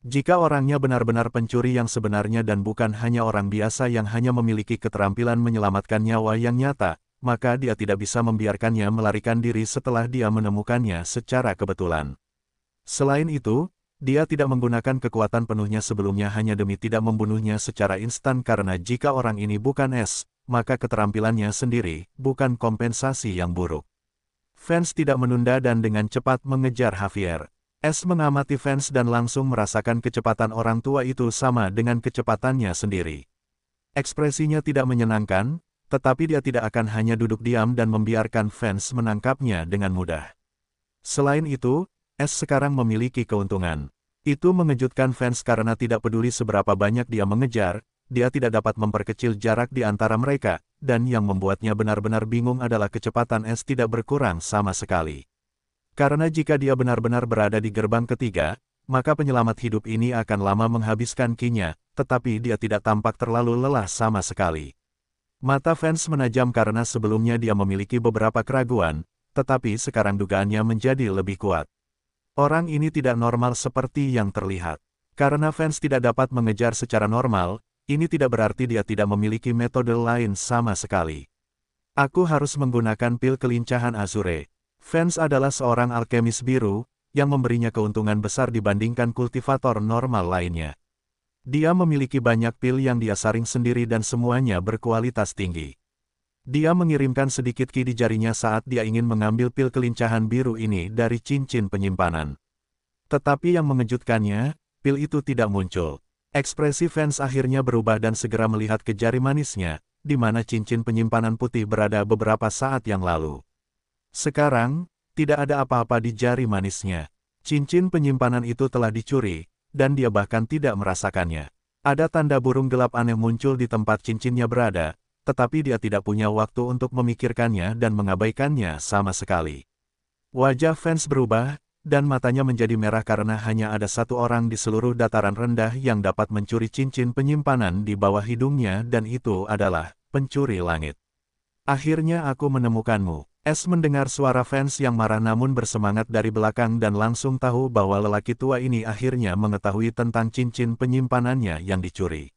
Jika orangnya benar-benar pencuri yang sebenarnya dan bukan hanya orang biasa yang hanya memiliki keterampilan menyelamatkan nyawa yang nyata, maka dia tidak bisa membiarkannya melarikan diri setelah dia menemukannya secara kebetulan. Selain itu, dia tidak menggunakan kekuatan penuhnya sebelumnya hanya demi tidak membunuhnya secara instan karena jika orang ini bukan Es, maka keterampilannya sendiri bukan kompensasi yang buruk. Fans tidak menunda dan dengan cepat mengejar Javier. Es mengamati fans dan langsung merasakan kecepatan orang tua itu sama dengan kecepatannya sendiri. Ekspresinya tidak menyenangkan, tetapi dia tidak akan hanya duduk diam dan membiarkan fans menangkapnya dengan mudah. Selain itu, Es sekarang memiliki keuntungan. Itu mengejutkan fans karena tidak peduli seberapa banyak dia mengejar, dia tidak dapat memperkecil jarak di antara mereka, dan yang membuatnya benar-benar bingung adalah kecepatan Es tidak berkurang sama sekali. Karena jika dia benar-benar berada di gerbang ketiga, maka penyelamat hidup ini akan lama menghabiskan ki-nya, tetapi dia tidak tampak terlalu lelah sama sekali. Mata fans menajam karena sebelumnya dia memiliki beberapa keraguan, tetapi sekarang dugaannya menjadi lebih kuat. Orang ini tidak normal seperti yang terlihat. Karena fans tidak dapat mengejar secara normal, ini tidak berarti dia tidak memiliki metode lain sama sekali. Aku harus menggunakan pil kelincahan Azure. Fans adalah seorang alkemis biru, yang memberinya keuntungan besar dibandingkan kultivator normal lainnya. Dia memiliki banyak pil yang dia saring sendiri dan semuanya berkualitas tinggi. Dia mengirimkan sedikit ki di jarinya saat dia ingin mengambil pil kelincahan biru ini dari cincin penyimpanan. Tetapi yang mengejutkannya, pil itu tidak muncul. Ekspresi Vance akhirnya berubah dan segera melihat ke jari manisnya, di mana cincin penyimpanan putih berada beberapa saat yang lalu. Sekarang, tidak ada apa-apa di jari manisnya. Cincin penyimpanan itu telah dicuri, dan dia bahkan tidak merasakannya. Ada tanda burung gelap aneh muncul di tempat cincinnya berada, tetapi dia tidak punya waktu untuk memikirkannya dan mengabaikannya sama sekali. Wajah Vance berubah, dan matanya menjadi merah karena hanya ada satu orang di seluruh dataran rendah yang dapat mencuri cincin penyimpanan di bawah hidungnya dan itu adalah pencuri langit. Akhirnya aku menemukanmu. Es mendengar suara Vance yang marah namun bersemangat dari belakang dan langsung tahu bahwa lelaki tua ini akhirnya mengetahui tentang cincin penyimpanannya yang dicuri.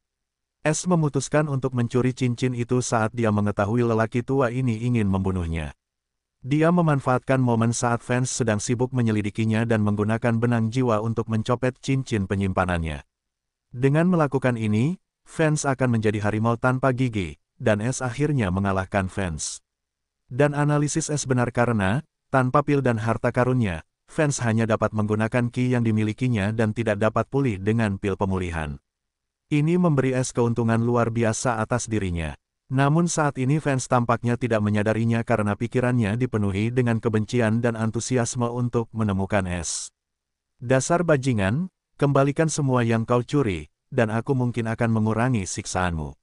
Es memutuskan untuk mencuri cincin itu saat dia mengetahui lelaki tua ini ingin membunuhnya. Dia memanfaatkan momen saat Vance sedang sibuk menyelidikinya dan menggunakan benang jiwa untuk mencopet cincin penyimpanannya. Dengan melakukan ini, Vance akan menjadi harimau tanpa gigi, dan Es akhirnya mengalahkan Vance. Dan analisis Es benar karena, tanpa pil dan harta karunnya, Vance hanya dapat menggunakan ki yang dimilikinya dan tidak dapat pulih dengan pil pemulihan. Ini memberi Es keuntungan luar biasa atas dirinya. Namun saat ini Vance tampaknya tidak menyadarinya karena pikirannya dipenuhi dengan kebencian dan antusiasme untuk menemukan Es. Dasar bajingan, kembalikan semua yang kau curi, dan aku mungkin akan mengurangi siksaanmu.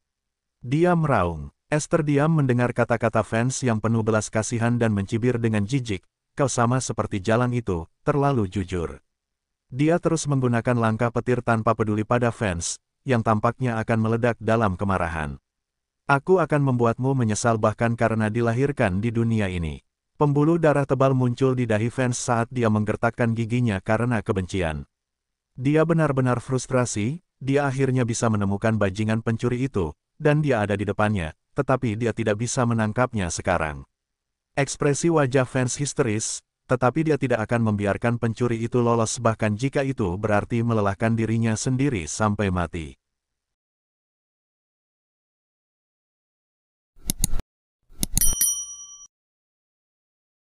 Dia meraung. Es terdiam mendengar kata-kata Vance yang penuh belas kasihan dan mencibir dengan jijik, kau sama seperti jalan itu, terlalu jujur. Dia terus menggunakan langkah petir tanpa peduli pada Vance, yang tampaknya akan meledak dalam kemarahan. Aku akan membuatmu menyesal bahkan karena dilahirkan di dunia ini. Pembuluh darah tebal muncul di dahi Vance saat dia menggertakkan giginya karena kebencian. Dia benar-benar frustrasi, dia akhirnya bisa menemukan bajingan pencuri itu, dan dia ada di depannya, tetapi dia tidak bisa menangkapnya sekarang. Ekspresi wajah Vance histeris, tetapi dia tidak akan membiarkan pencuri itu lolos bahkan jika itu berarti melelahkan dirinya sendiri sampai mati.